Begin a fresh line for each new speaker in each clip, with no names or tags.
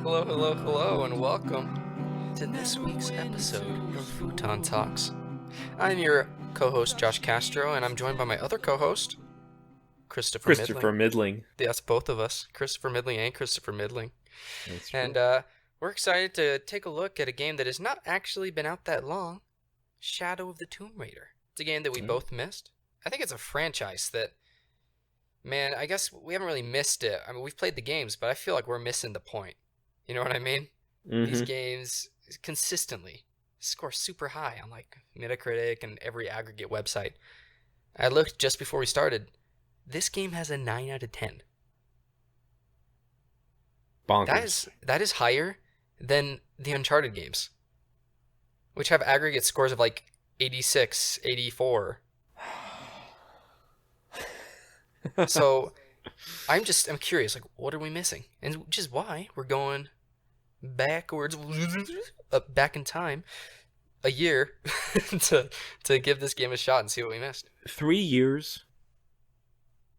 Hello, hello, hello, and welcome to this week's episode of Futon Talks. I'm your co-host, Josh Castro, and I'm joined by my other co-host, Christopher
Middling.
That's both of us, Christopher Middling and Christopher Middling.
That's true.
And we're excited to take a look at a game that has not actually been out that long, Shadow of the Tomb Raider. It's a game that we both missed. I think it's a franchise that, man, I guess we haven't really missed it. I mean, we've played the games, but I feel like we're missing the point. You know what I mean?
Mm-hmm.
These games consistently score super high on like Metacritic and every aggregate website. I looked just before we started. This game has a 9 out of 10.
Bonkers.
That is higher than the Uncharted games, which have aggregate scores of like 86, 84. So I'm curious, like, what are we missing? And which is why we're going backwards, back in time, a year, to give this game a shot and see what we missed.
3 years.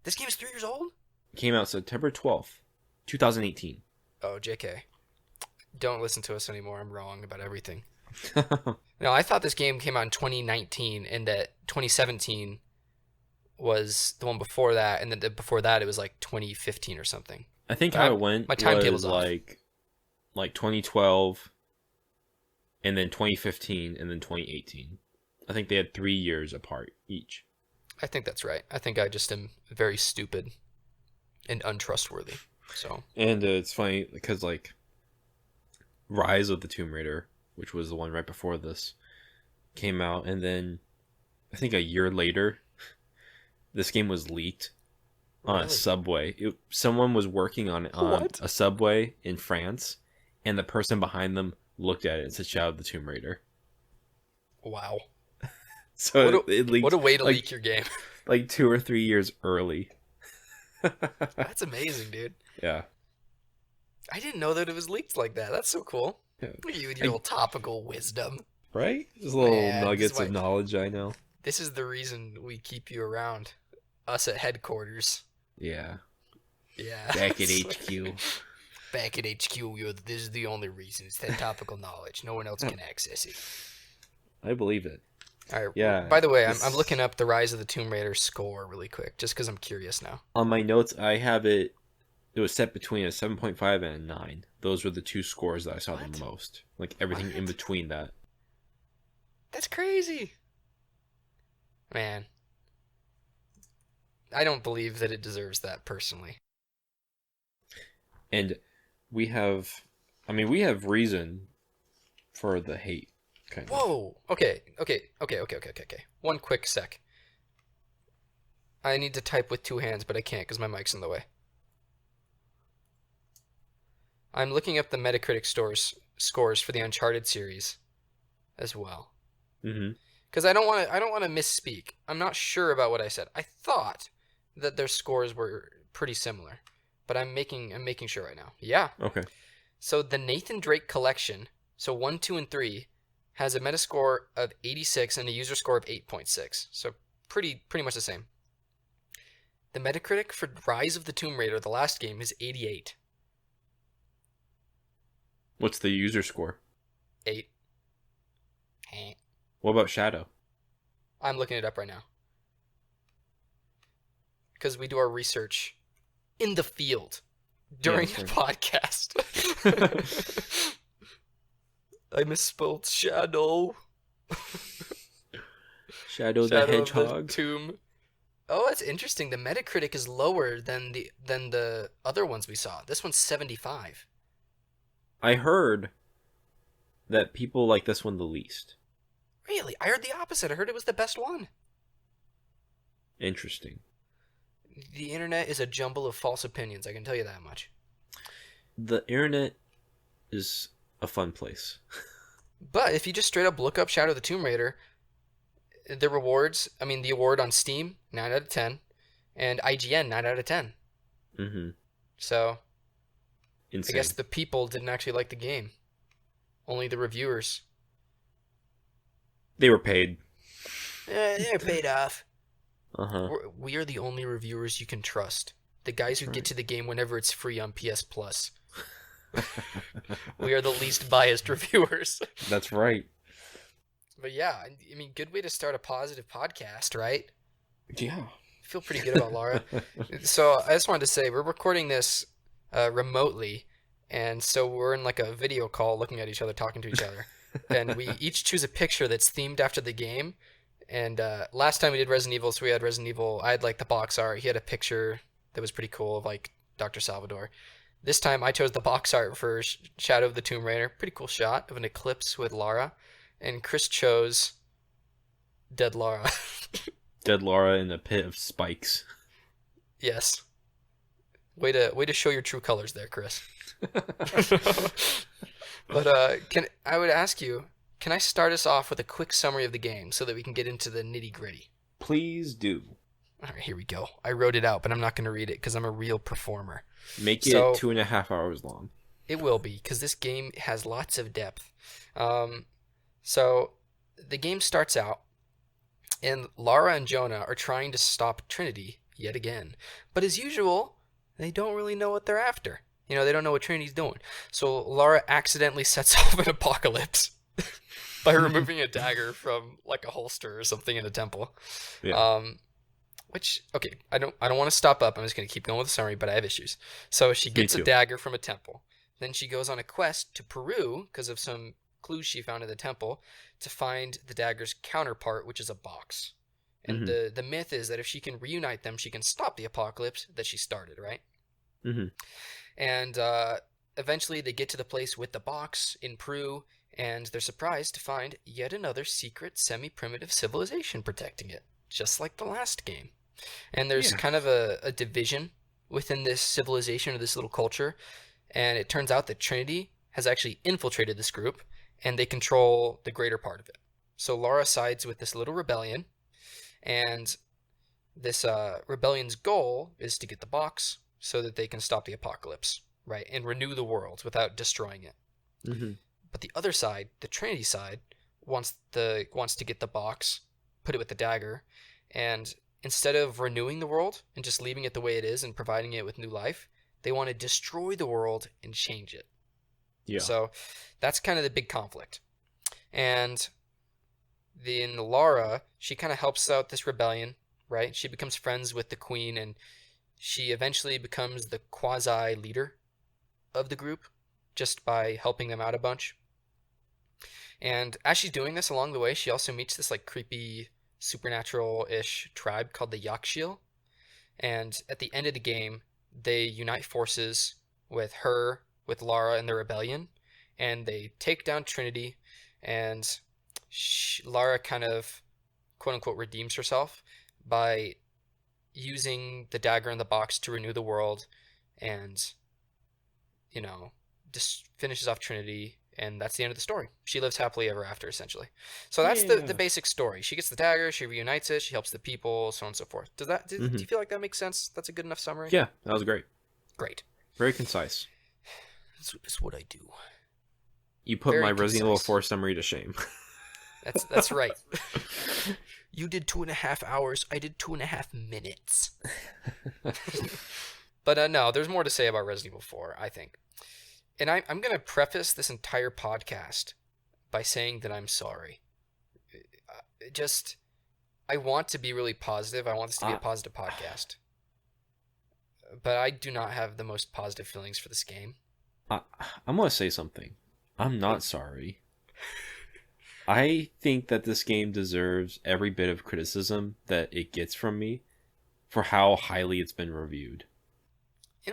This game is 3 years old?
Came out September 12th, 2018.
Oh, JK. Don't listen to us anymore. I'm wrong about everything. No, I thought this game came out in 2019 and that 2017 was the one before that, and then before that it was like 2015 or something.
I think how it went
my timetable's
was like 2012, and then 2015, and then 2018. I think they had 3 years apart each.
I think that's right. I think I just am very stupid and untrustworthy. So.
And it's funny because like Rise of the Tomb Raider, which was the one right before this, came out, and then I think a year later, this game was leaked on a subway. Someone was working on it on a subway in France, and the person behind them looked at it and said, "Shadow of the Tomb Raider."
Wow.
So it leaked.
What a way to leak your game.
Like 2 or 3 years early.
That's amazing, dude.
Yeah.
I didn't know that it was leaked like that. That's so cool.
Yeah.
Look at you with your little topical wisdom.
Right? Just little nuggets of knowledge I know.
This is the reason we keep you around. Us at headquarters.
Yeah.
Yeah.
Back at HQ.
Back at HQ, this is the only reason. It's that topical knowledge. No one else can access it.
I believe it.
All right.
Yeah.
By the way, I'm looking up the Rise of the Tomb Raider score really quick, just because I'm curious now.
On my notes, I have it. It was set between a 7.5 and a 9. Those were the two scores that I saw the most. Like everything in between that.
That's crazy. Man. I don't believe that it deserves that personally.
And we have reason for the hate. Kind of.
Whoa. Okay. One quick sec. I need to type with two hands, but I can't because my mic's in the way. I'm looking up the Metacritic scores for the Uncharted series as well.
Mm-hmm.
Because I don't want to misspeak. I'm not sure about what I said. I thought that their scores were pretty similar, but I'm making sure right now. Yeah.
Okay.
So the Nathan Drake collection, so 1, 2, and 3, has a Metascore of 86 and a user score of 8.6. So pretty much the same. The Metacritic for Rise of the Tomb Raider, the last game, is 88.
What's the user score?
8.
What about Shadow?
I'm looking it up right now. Because we do our research in the field during the podcast. I misspelled Shadow.
Shadow the Hedgehog.
The Tomb. Oh, that's interesting. The Metacritic is lower than the other ones we saw. This one's 75.
I heard that people like this one the least.
Really? I heard the opposite. I heard it was the best one.
Interesting.
The internet is a jumble of false opinions, I can tell you that much.
The internet is a fun place.
But if you just straight up look up Shadow of the Tomb Raider, the award on Steam, 9 out of 10, and IGN, 9 out of 10.
Mm-hmm.
So,
insane.
I guess the people didn't actually like the game. Only the reviewers.
They were paid.
They're paid off.
Uh-huh.
We are the only reviewers you can trust. The guys who get to the game whenever it's free on PS Plus. We are the least biased reviewers.
That's right.
But yeah, I mean, good way to start a positive podcast, right?
Yeah.
I feel pretty good about Lara. So I just wanted to say we're recording this remotely, and so we're in like a video call looking at each other, talking to each other. And we each choose a picture that's themed after the game. And last time we did Resident Evil, so we had Resident Evil. I had like the box art. He had a picture that was pretty cool of like Dr. Salvador. This time I chose the box art for Shadow of the Tomb Raider. Pretty cool shot of an eclipse with Lara. And Chris chose Dead Lara.
Dead Lara in a pit of spikes.
Yes. Way to show your true colors there, Chris. But I would ask you, can I start us off with a quick summary of the game so that we can get into the nitty-gritty?
Please do.
All right, here we go. I wrote it out, but I'm not going to read it because I'm a real performer.
Make it 2.5 hours long.
It will be, because this game has lots of depth. So the game starts out, and Lara and Jonah are trying to stop Trinity yet again. But as usual, they don't really know what they're after. They don't know what Trinity's doing. So Lara accidentally sets off an apocalypse by removing a dagger from like a holster or something in a temple.
Yeah.
Which, okay, I don't want to stop up. I'm just going to keep going with the summary, but I have issues. So she gets a dagger from a temple. Then she goes on a quest to Peru because of some clues she found in the temple to find the dagger's counterpart, which is a box. And the myth is that if she can reunite them, she can stop the apocalypse that she started, right?
Mm-hmm.
And eventually they get to the place with the box in Peru, and they're surprised to find yet another secret semi-primitive civilization protecting it, just like the last game. And there's kind of a division within this civilization or this little culture, and it turns out that Trinity has actually infiltrated this group, and they control the greater part of it. So Lara sides with this little rebellion, and this rebellion's goal is to get the box so that they can stop the apocalypse, right, and renew the world without destroying it.
Mm-hmm.
But the other side, the Trinity side, wants to get the box, put it with the dagger, and instead of renewing the world and just leaving it the way it is and providing it with new life, they want to destroy the world and change it.
Yeah.
So that's kind of the big conflict. And then Lara, she kind of helps out this rebellion, right? She becomes friends with the queen, and she eventually becomes the quasi-leader of the group just by helping them out a bunch. And as she's doing this along the way, she also meets this like creepy supernatural-ish tribe called the Yakshil. And at the end of the game, they unite forces with her, with Lara and the rebellion, and they take down Trinity, and Lara kind of quote-unquote redeems herself by using the dagger in the box to renew the world, and just finishes off Trinity, and that's the end of the story. She lives happily ever after, essentially. So that's the basic story. She gets the dagger, she reunites it, she helps the people, so on and so forth. Do you feel like that makes sense? That's a good enough summary?
Yeah, that was great.
Great.
Very concise.
That's what I do.
You put my Resident Evil 4 summary to shame.
That's right. You did 2.5 hours. I did 2.5 minutes. But no, there's more to say about Resident Evil 4, I think. And I'm going to preface this entire podcast by saying that I'm sorry. I want to be really positive. I want this to be a positive podcast. But I do not have the most positive feelings for this game.
I'm going to say something. I'm not sorry. I think that this game deserves every bit of criticism that it gets from me for how highly it's been reviewed.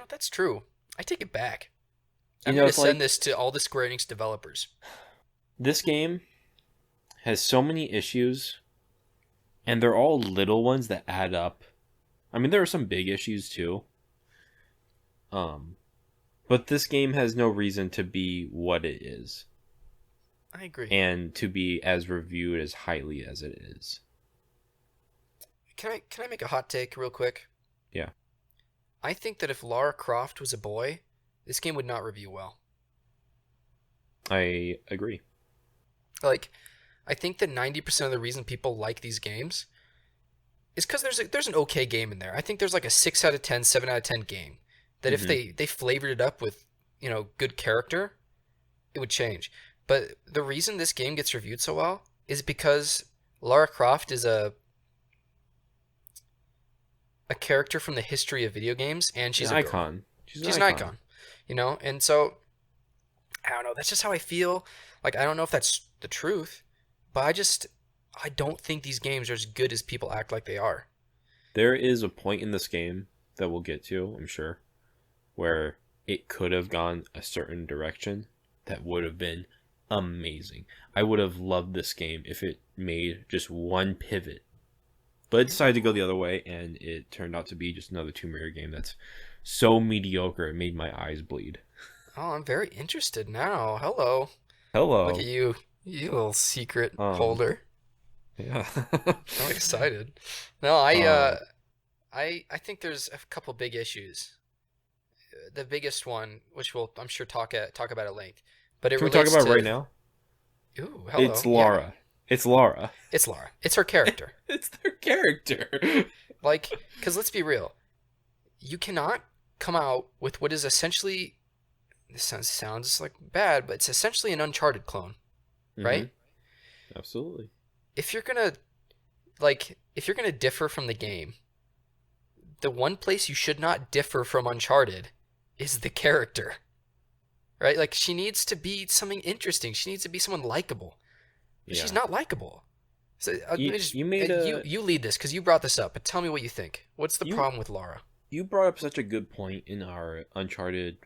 That's true. I take it back. I'm going to send this to all the Square Enix developers.
This game has so many issues, and they're all little ones that add up. I mean, there are some big issues too. But this game has no reason to be what it is.
I agree.
And to be as reviewed as highly as it is.
Can I make a hot take real quick?
Yeah.
I think that if Lara Croft was a boy, this game would not review well.
I agree.
Like, I think that 90% of the reason people like these games is because there's an okay game in there. I think there's like a 6 out of 10, 7 out of 10 game that if they flavored it up with, good character, it would change. But the reason this game gets reviewed so well is because Lara Croft is a character from the history of video games, and she's
an
a
icon.
girl. She's an icon, and so I don't know. That's just how I feel. Like, I don't know if that's the truth, but I don't think these games are as good as people act like they are.
There is a point in this game that we'll get to, I'm sure, where it could have gone a certain direction that would have been amazing. I would have loved this game if it made just one pivot. But it decided to go the other way, and it turned out to be just another Tomb Raider game that's so mediocre it made my eyes bleed.
Oh, I'm very interested now. Hello.
Hello.
Look at you little secret holder.
Yeah.
I'm excited. No, I think there's a couple big issues. The biggest one, which we'll I'm sure talk about at length, but it
Can we talk about
to...
right now?
Ooh, hello.
It's Lara. Yeah. It's Lara.
It's Lara. It's her character.
It's their character.
Like, because let's be real, you cannot come out with what is essentially, this sounds like bad, but it's essentially an Uncharted clone, right?
Absolutely.
If you're gonna differ from the game, the one place you should not differ from Uncharted is the character, right? Like, she needs to be something interesting. She needs to be someone likable. Yeah. She's not likable. So you lead this because you brought this up. But tell me what you think. What's the problem with Lara?
You brought up such a good point in our Uncharted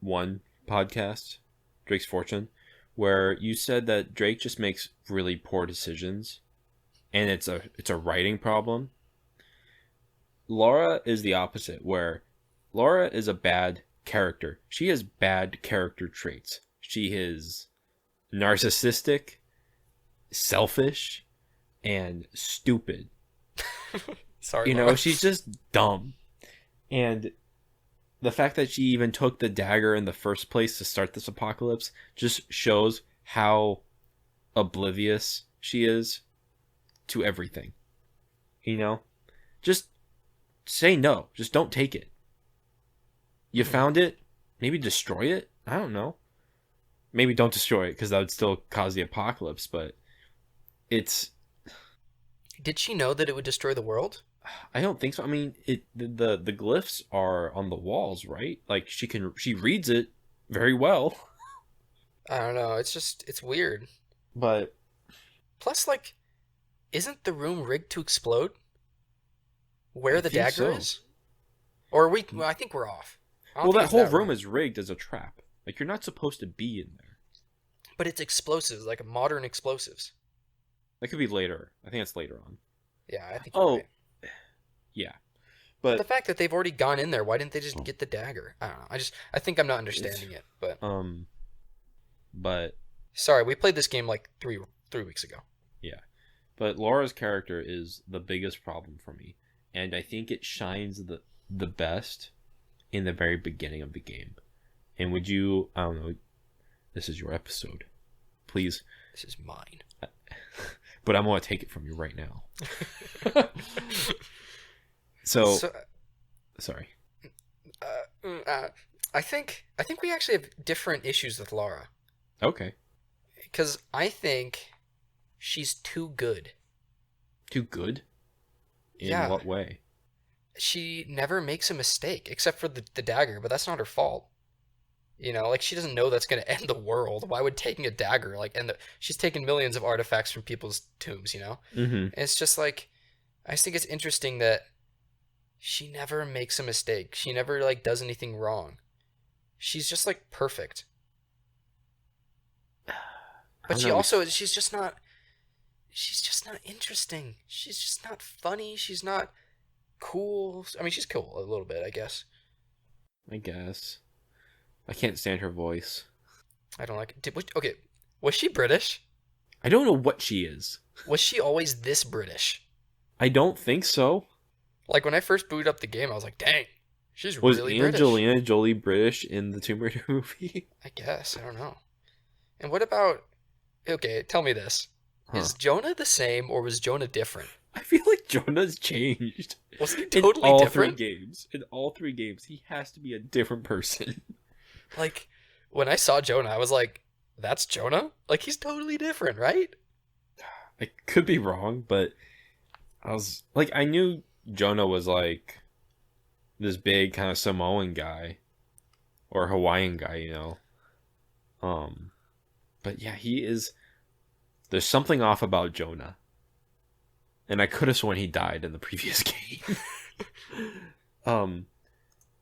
1 podcast, Drake's Fortune, where you said that Drake just makes really poor decisions, and it's a writing problem. Lara is the opposite, where Lara is a bad character. She has bad character traits. She is narcissistic, selfish, and stupid.
Sorry,
Lara. She's just dumb. And the fact that she even took the dagger in the first place to start this apocalypse just shows how oblivious she is to everything. Just say no. Just don't take it. You found it, maybe destroy it. I don't know. Maybe don't destroy it, because that would still cause the apocalypse, but it's...
Did she know that it would destroy the world?
I don't think so. I mean, the glyphs are on the walls, right? Like, she reads it very well.
I don't know. It's weird.
But
plus, like, isn't the room rigged to explode? Where the dagger is? Or I think we're off.
Well, that whole room is rigged as a trap. Like, you're not supposed to be in there.
But it's explosives, like modern explosives.
That could be later. I think it's later on.
Yeah, I think you're right.
Yeah. But
the fact that they've already gone in there, why didn't they just get the dagger? I don't know. I think I'm not understanding it, but
but
sorry, we played this game like three weeks ago.
Yeah. But Laura's character is the biggest problem for me, and I think it shines the best in the very beginning of the game. And would you, I don't know, this is your episode. Please.
This is mine.
But I'm going to take it from you right now. So sorry.
I think we actually have different issues with Lara.
Okay.
Because I think she's too good.
Too good? In what way?
She never makes a mistake, except for the dagger, but that's not her fault. Like, she doesn't know that's going to end the world. Why would taking a dagger, like, she's taken millions of artifacts from people's tombs, And it's just like, I just think it's interesting that she never makes a mistake. She never, like, does anything wrong. She's just, like, perfect. But she's just not interesting. She's just not funny. She's not cool. I mean, she's cool a little bit, I guess.
I can't stand her voice.
I don't like it. Okay, was she British?
I don't know what she is.
Was she always this British?
I don't think so.
Like, when I first booted up the game, I was like, dang, she's really British. Was
Angelina Jolie British in the Tomb Raider movie?
I guess. I don't know. And what about... Okay, tell me this. Is Jonah the same, or was Jonah different?
I feel like Jonah's changed.
Was he totally different?
In all three games, he has to be a different person.
Like, when I saw Jonah, I was like, that's Jonah? Like, he's totally different, right?
I could be wrong, but I was like, I knew Jonah was like this big kind of Samoan guy or Hawaiian guy, you know. Um, but yeah, he is. There's something off about Jonah, and I could have sworn he died in the previous game. um,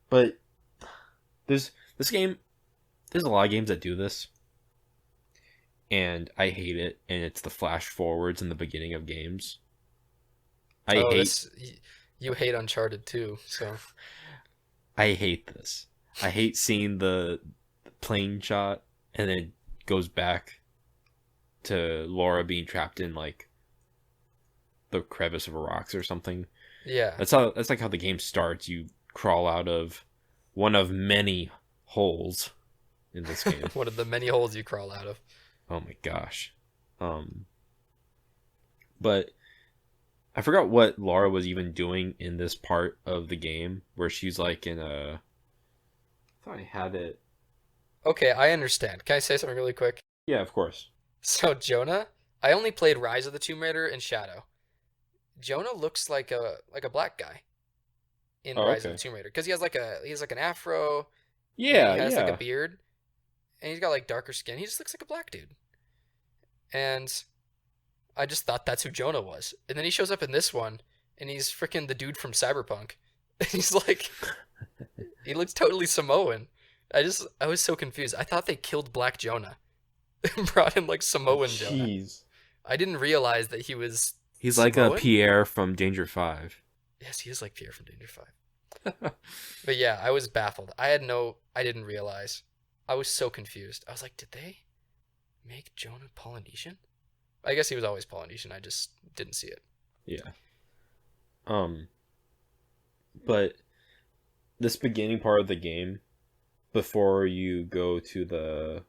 but there's this game. There's a lot of games that do this, and I hate it. And it's the flash forwards in the beginning of games. I
Oh,
hate.
this you hate Uncharted too, so
I hate this. I hate seeing the plane shot and then it goes back to Laura being trapped in like the crevice of rocks or something.
yeah.
That's like how the game starts. You crawl out of one of many holes in this game.
One of the many holes you crawl out of.
Oh my gosh. Um but I forgot what Laura was even doing in this part of the game where she's like in a I thought I had it.
Okay, I understand. Can I say something really quick?
Yeah, of course.
So Jonah, I only played Rise of the Tomb Raider and Shadow. Jonah looks like a black guy in
Oh,
Rise of
okay.
the Tomb Raider because he has like an afro and he
Yeah,
has like a
yeah.
beard and he's got like darker skin. He just looks like a black dude. And I just thought that's who Jonah was. And then he shows up in this one and he's freaking the dude from Cyberpunk. And he's like he looks totally Samoan. I was so confused. I thought they killed Black Jonah and brought in like Samoan Jonah.
Jeez.
I didn't realize that he was
He's like a
Samoan?
Pierre from Danger 5.
Yes, he is like Pierre from Danger 5. But yeah, I was baffled. I didn't realize. I was so confused. I was like, did they make Jonah Polynesian? I guess he was always Polynesian. I just didn't see it.
Yeah. But this beginning part of the game, before you go to the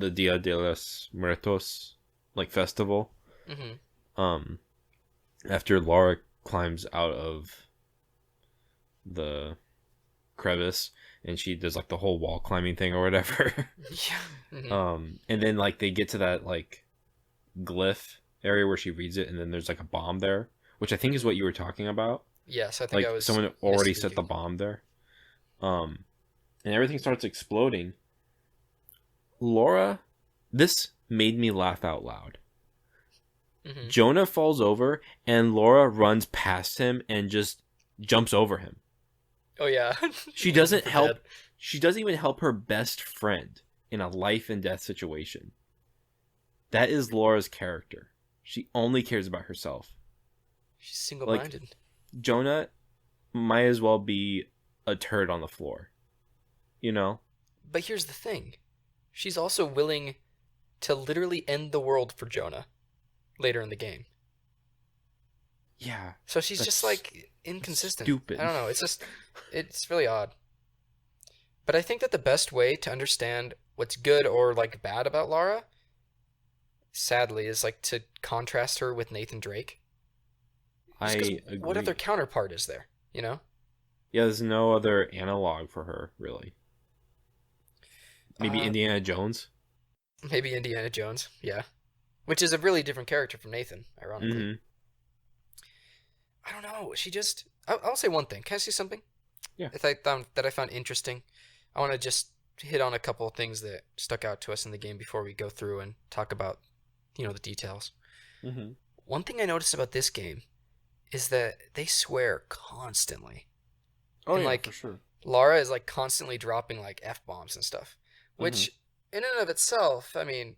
Dia de los Muertos like festival,
Hmm.
after Laura climbs out of the crevice and she does like the whole wall climbing thing or whatever.
Yeah.
And then like they get to that like glyph area where she reads it and then there's like a bomb there, which I think is what you were talking about.
Yes, I think
Like
I was
someone already set the
misspeaking.
bomb there. And everything starts exploding. Laura, this made me laugh out loud.
Hmm.
Jonah falls over and Laura runs past him and just jumps over him.
Oh yeah.
She
Leave him
doesn't
for
help.
dead.
She doesn't even help her best friend in a life and death situation. That is Laura's character. She only cares about herself.
She's single-minded.
Jonah might as well be a turd on the floor. You know?
But here's the thing. She's also willing to literally end the world for Jonah later in the game.
Yeah.
So she's
That's
just like inconsistent.
stupid.
I don't know. It's really odd. But I think that the best way to understand what's good or like bad about Lara, sadly, is like to contrast her with Nathan Drake. Just 'cause
I agree.
what other counterpart is there? You know?
Yeah, there's no other analog for her, really. Maybe
Uh,
Indiana Jones?
Maybe Indiana Jones. Yeah, which is a really different character from Nathan, ironically.
Mm-hmm.
I don't know. She just. I'll say one thing. Can I say something?
Yeah.
That I found interesting. I want to just hit on a couple of things that stuck out to us in the game before we go through and talk about, the details.
Mm-hmm.
One thing I noticed about this game is that they swear constantly.
Oh,
And,
yeah,
like,
for sure.
Lara is like constantly dropping like F-bombs and stuff, which in and of itself, I mean,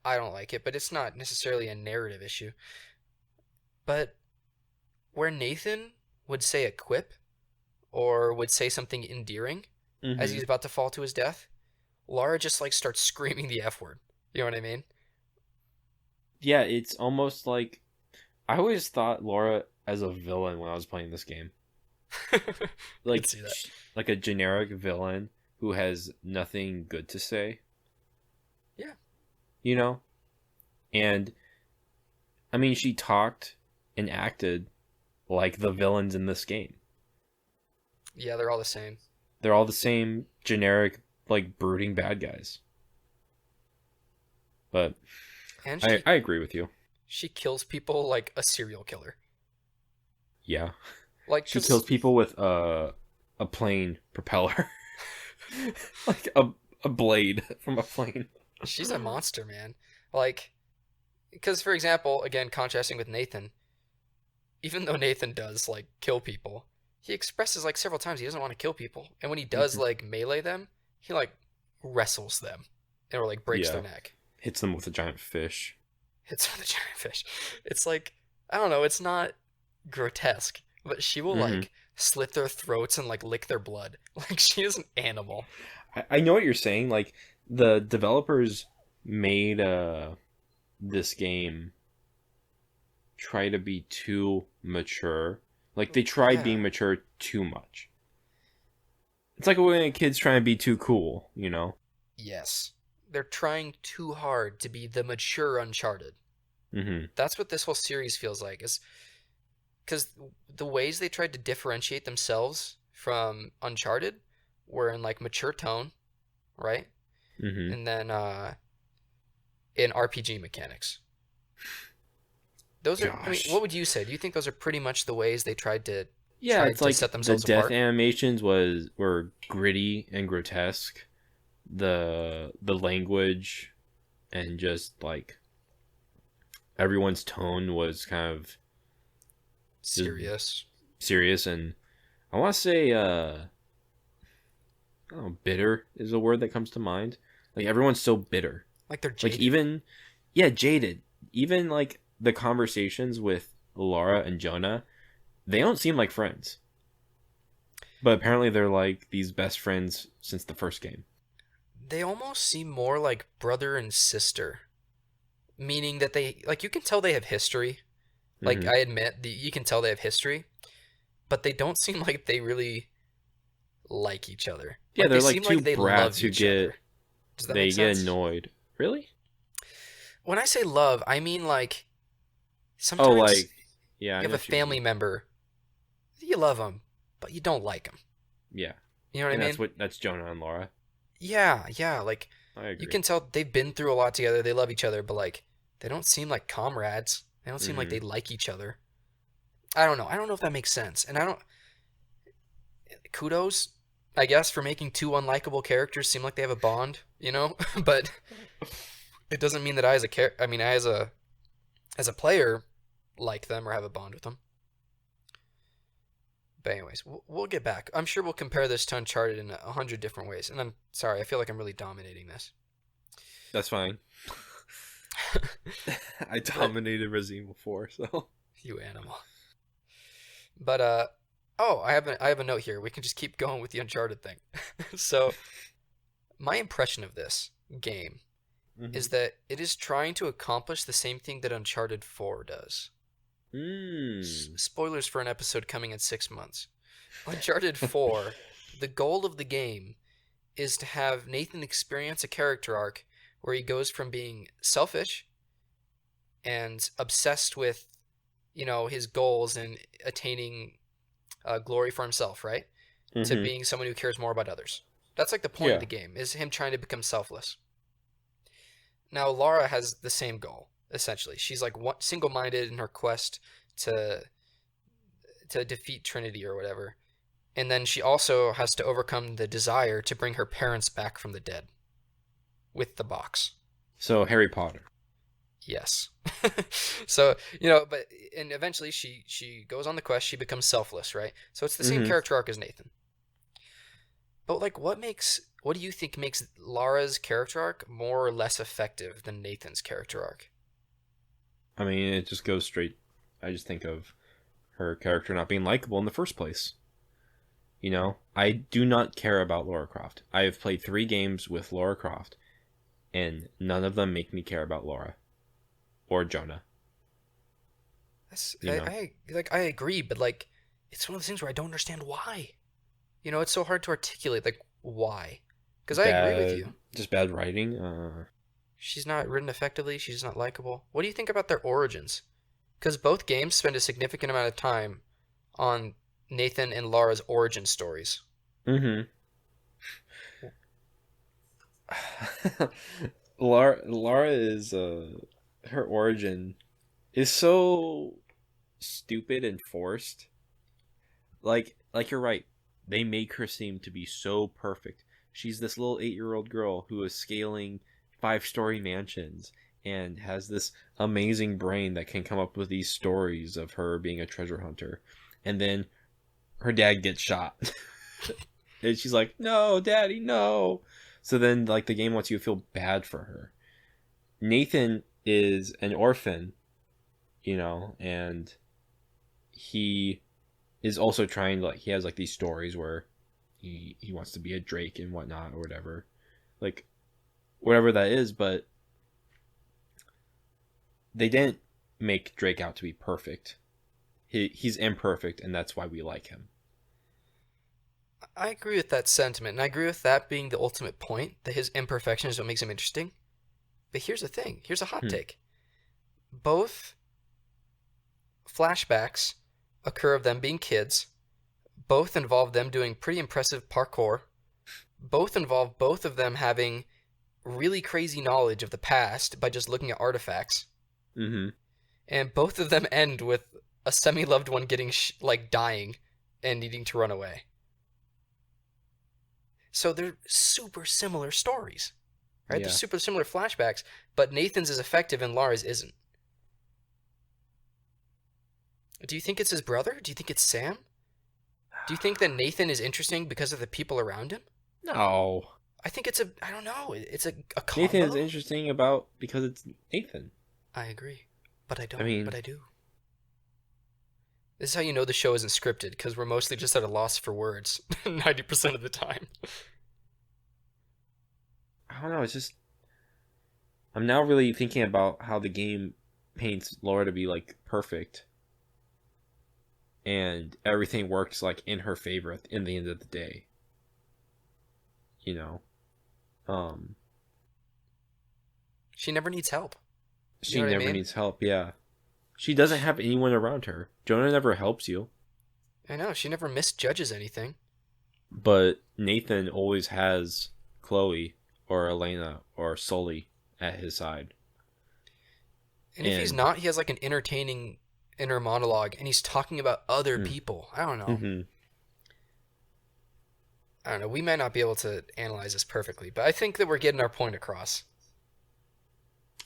I don't like it, but it's not necessarily a narrative issue. But where Nathan would say a quip or would say something endearing as he's about to fall to his death, Lara just like starts screaming the F word. You know what I mean?
Yeah, it's almost like I always thought Laura as a villain when I was playing this game. Like
see that.
like a generic villain who has nothing good to say.
Yeah.
You know? And I mean she talked and acted like the villains in this game.
Yeah, they're all the same.
They're all the same generic like brooding bad guys. But
And
I agree with you.
she kills people like a serial killer.
Yeah.
Like,
She kills people with a plane propeller. Like a blade from a plane.
she's a monster, man. Like, because for example, again, contrasting with Nathan, even though Nathan does like kill people, he expresses like several times he doesn't want to kill people, and when he does like melee them, he like wrestles them or like breaks
Yeah.
their neck.
Hits them with a giant fish.
Hits with a giant fish. It's like, I don't know, it's not grotesque, but she will like slit their throats and like lick their blood. Like, she is an animal.
I know what you're saying. Like, the developers made this game try to be too mature. Like, they tried being mature too much. It's like when kids try and be too cool, you know?
Yes. They're trying too hard to be the mature Uncharted.
Mm-hmm.
That's what this whole series feels like, is because the ways they tried to differentiate themselves from Uncharted were in like mature tone, right?
Mm-hmm.
And then in RPG mechanics. Those are, I mean, what would you say? Do you think those are pretty much the ways they tried to
it's like
set
the
themselves
death
apart?
animations were gritty and grotesque. The language and just like everyone's tone was kind of
Serious.
And I want to say I don't know, bitter is a word that comes to mind. Like, everyone's so bitter.
Like, they're jaded.
Like, even jaded. Even like the conversations with Lara and Jonah, they don't seem like friends. But apparently they're like these best friends since the first game.
They almost seem more like brother and sister. Meaning that they, like, you can tell they have history. Like, I admit, you can tell they have history. But they don't seem like they really like each other.
Yeah,
like,
they're
they
like
seem
two
like they
brats
love
who
each
get
other. Does that make sense?
annoyed. Really?
When I say love, I mean like
Oh,
sometimes
like, yeah,
you
I
have
know
a
what you mean.
family member, you love them, but you don't like them.
Yeah,
You know what I mean?
that's Jonah and Lara.
Yeah. Like,
I agree.
you can tell they've been through a lot together. They love each other, but like they don't seem like comrades. They don't seem like they like each other. I don't know. I don't know if that makes sense. And I don't. Kudos, I guess, for making two unlikable characters seem like they have a bond. You know, but it doesn't mean that I as a player like them or have a bond with them. But anyways, we'll get back. I'm sure we'll compare this to Uncharted in 100 different ways. And I'm sorry, I feel like I'm really dominating this.
That's fine. I dominated Resident Evil 4, so.
You animal. But I have a note here. We can just keep going with the Uncharted thing. So, my impression of this game is that it is trying to accomplish the same thing that Uncharted 4 does. Spoilers for an episode coming in 6 months. Uncharted 4, the goal of the game is to have Nathan experience a character arc where he goes from being selfish and obsessed with, his goals and attaining glory for himself, right? To being someone who cares more about others. That's like the point of the game, is him trying to become selfless. Now, Lara has the same goal. Essentially, she's like single-minded in her quest to defeat Trinity or whatever, and then she also has to overcome the desire to bring her parents back from the dead with the box.
So, Harry Potter.
Yes. So, and eventually she goes on the quest. She becomes selfless, right? So it's the same character arc as Nathan. But like, what do you think makes Lara's character arc more or less effective than Nathan's character arc?
I mean, it just goes straight. I just think of her character not being likable in the first place. I do not care about Lara Croft. I have played 3 games with Lara Croft, and none of them make me care about Lara or Jonah.
I agree, but like, it's one of those things where I don't understand why. It's so hard to articulate, like, why. Because I agree with you.
Just bad writing.
She's not written effectively. She's not likable. What do you think about their origins? Because both games spend a significant amount of time on Nathan and Lara's origin stories.
Lara is her origin is so stupid and forced. Like you're right. They make her seem to be so perfect. She's this little 8-year-old girl who is scaling 5-story mansions and has this amazing brain that can come up with these stories of her being a treasure hunter. And then her dad gets shot. And she's like, "No, daddy, no." So then like the game wants you to feel bad for her. Nathan is an orphan, and he is also trying to, like, he has like these stories where he wants to be a Drake and whatnot or whatever, like whatever that is. But they didn't make Drake out to be perfect. He's imperfect, and that's why we like him.
I agree with that sentiment, and I agree with that being the ultimate point, that his imperfection is what makes him interesting. But here's the thing. Here's a hot take. Both flashbacks occur of them being kids. Both involve them doing pretty impressive parkour. Both involve both of them having really crazy knowledge of the past by just looking at artifacts.
Mm-hmm.
And both of them end with a semi-loved one getting, dying and needing to run away. So they're super similar stories, right?
Yeah.
They're super similar flashbacks, but Nathan's is effective and Lara's isn't. Do you think it's his brother? Do you think it's Sam? Do you think that Nathan is interesting because of the people around him?
No.
I think I don't know, it's a combo.
Nathan is interesting because it's Nathan.
I agree, but I don't,
I mean,
but I do. This is how you know the show isn't scripted, because we're mostly just at a loss for words 90% of the time.
I don't know, it's just, I'm now really thinking about how the game paints Laura to be like perfect, and everything works like in her favor in the end of the day.
She never needs help.
She never needs help, yeah. She doesn't have anyone around her. Jonah never helps you.
I know, she never misjudges anything.
But Nathan always has Chloe or Elena or Sully at his side.
And if he's not, he has like an entertaining inner monologue, and he's talking about other people. I don't know.
Mm-hmm.
I don't know. We might not be able to analyze this perfectly, but I think that we're getting our point across.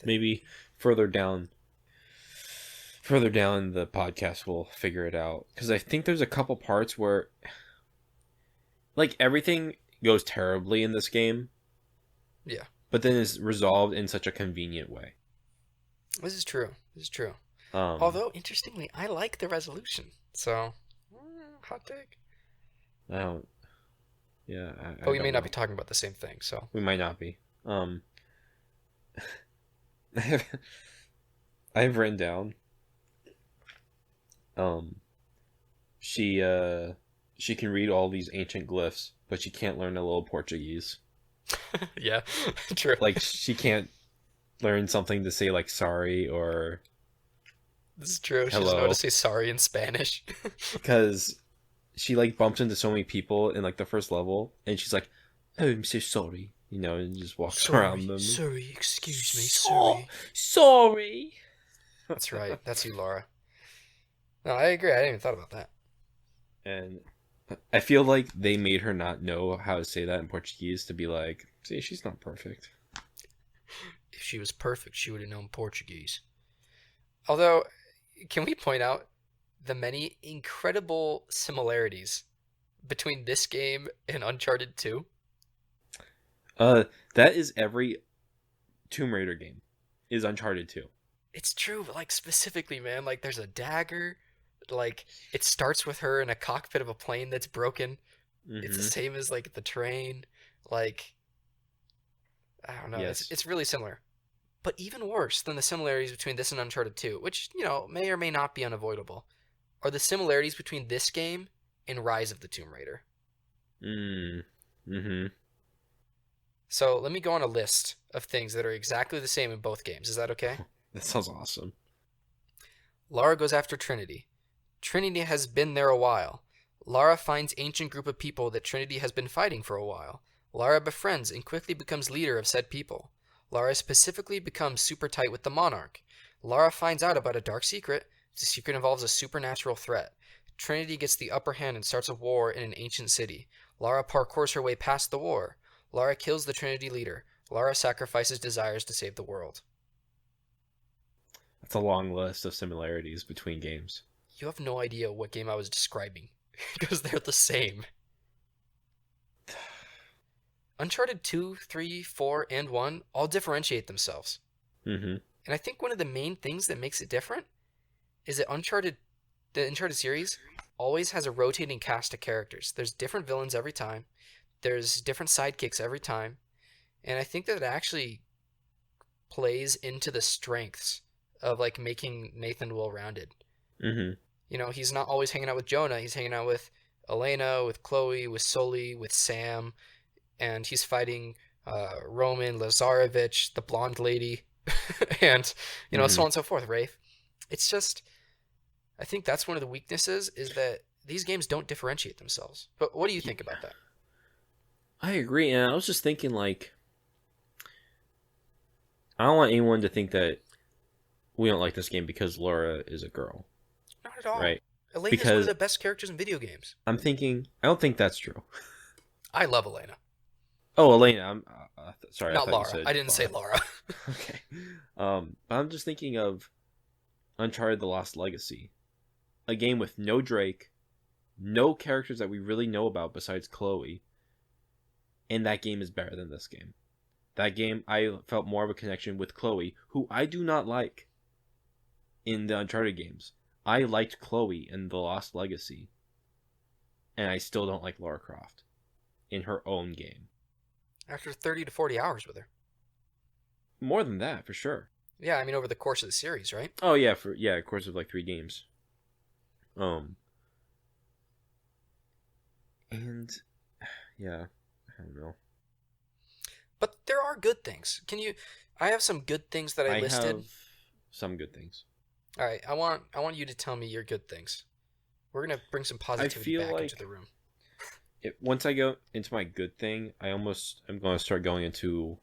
Maybe further down the podcast we'll figure it out, because I think there's a couple parts where like everything goes terribly in this game.
Yeah.
But then it's resolved in such a convenient way.
This is true. Although, interestingly, I like the resolution. So, hot take.
I don't. Yeah.
But we may not be talking about the same thing, so.
We might not be. I've written down. She can read all these ancient glyphs, but she can't learn a little Portuguese.
Yeah, true.
Like, she can't learn something to say, like, sorry or...
This is true. She
hello.
doesn't know how to say sorry in Spanish.
Because she, like, bumps into so many people in, like, the first level, and she's like, "Oh, I'm so sorry," and just walks around them.
Sorry, excuse me, sorry.
Sorry!
That's right. That's you, Lara. No, I agree. I hadn't even thought about that.
And I feel like they made her not know how to say that in Portuguese to be like, see, she's not perfect.
If she was perfect, she would have known Portuguese. Although, can we point out the many incredible similarities between this game and Uncharted 2?
That is every Tomb Raider game, is Uncharted 2.
It's true, but like specifically, man, like there's a dagger, like it starts with her in a cockpit of a plane that's broken. Mm-hmm. It's the same as like the train, like I don't know. Yes. It's really similar. But even worse than the similarities between this and Uncharted 2, which, may or may not be unavoidable, are the similarities between this game and Rise of the Tomb Raider.
Mm-hmm.
So let me go on a list of things that are exactly the same in both games. Is that okay?
That sounds awesome.
Lara goes after Trinity. Trinity has been there a while. Lara finds ancient group of people that Trinity has been fighting for a while. Lara befriends and quickly becomes leader of said people. Lara specifically becomes super tight with the monarch. Lara finds out about a dark secret. The secret involves a supernatural threat. Trinity gets the upper hand and starts a war in an ancient city. Lara parkours her way past the war. Lara kills the Trinity leader. Lara sacrifices desires to save the world.
That's a long list of similarities between games.
You have no idea what game I was describing, because they're the same. Uncharted 2, 3, 4, and 1 all differentiate themselves.
Mm-hmm.
And I think one of the main things that makes it different is that the Uncharted series always has a rotating cast of characters. There's different villains every time. There's different sidekicks every time. And I think that it actually plays into the strengths of like making Nathan well-rounded.
Mm-hmm.
You know, he's not always hanging out with Jonah. He's hanging out with Elena, with Chloe, with Sully, with Sam, and he's fighting Roman, Lazarevich, the blonde lady, and, you know, so on and so forth, Rafe. It's just, I think that's one of the weaknesses, is that these games don't differentiate themselves. But what do you think about that?
I agree, and I was just thinking, like, I don't want anyone to think that we don't like this game because Laura is a girl.
Not at all.
Right?
Elena's one of the best characters in video games.
I don't think that's true.
I love Elena.
Oh, Elena. I'm sorry.
Not
I
Lara. I didn't say Lara.
Okay. I'm just thinking of Uncharted: The Lost Legacy, a game with no Drake, no characters that we really know about besides Chloe, and that game is better than this game. That game, I felt more of a connection with Chloe, who I do not like in the Uncharted games. I liked Chloe in The Lost Legacy, and I still don't like Lara Croft in her own game.
After 30 to 40 hours with her.
More than that, for sure.
Yeah, I mean over the course of the series, right?
Oh yeah, of course of like 3 games. And yeah, I don't know.
But there are good things. I have some good things that I listed.
Have some good things.
All right, I want you to tell me your good things. We're going to bring some positivity back into the room.
Once I go into my good thing, I'm going to start going into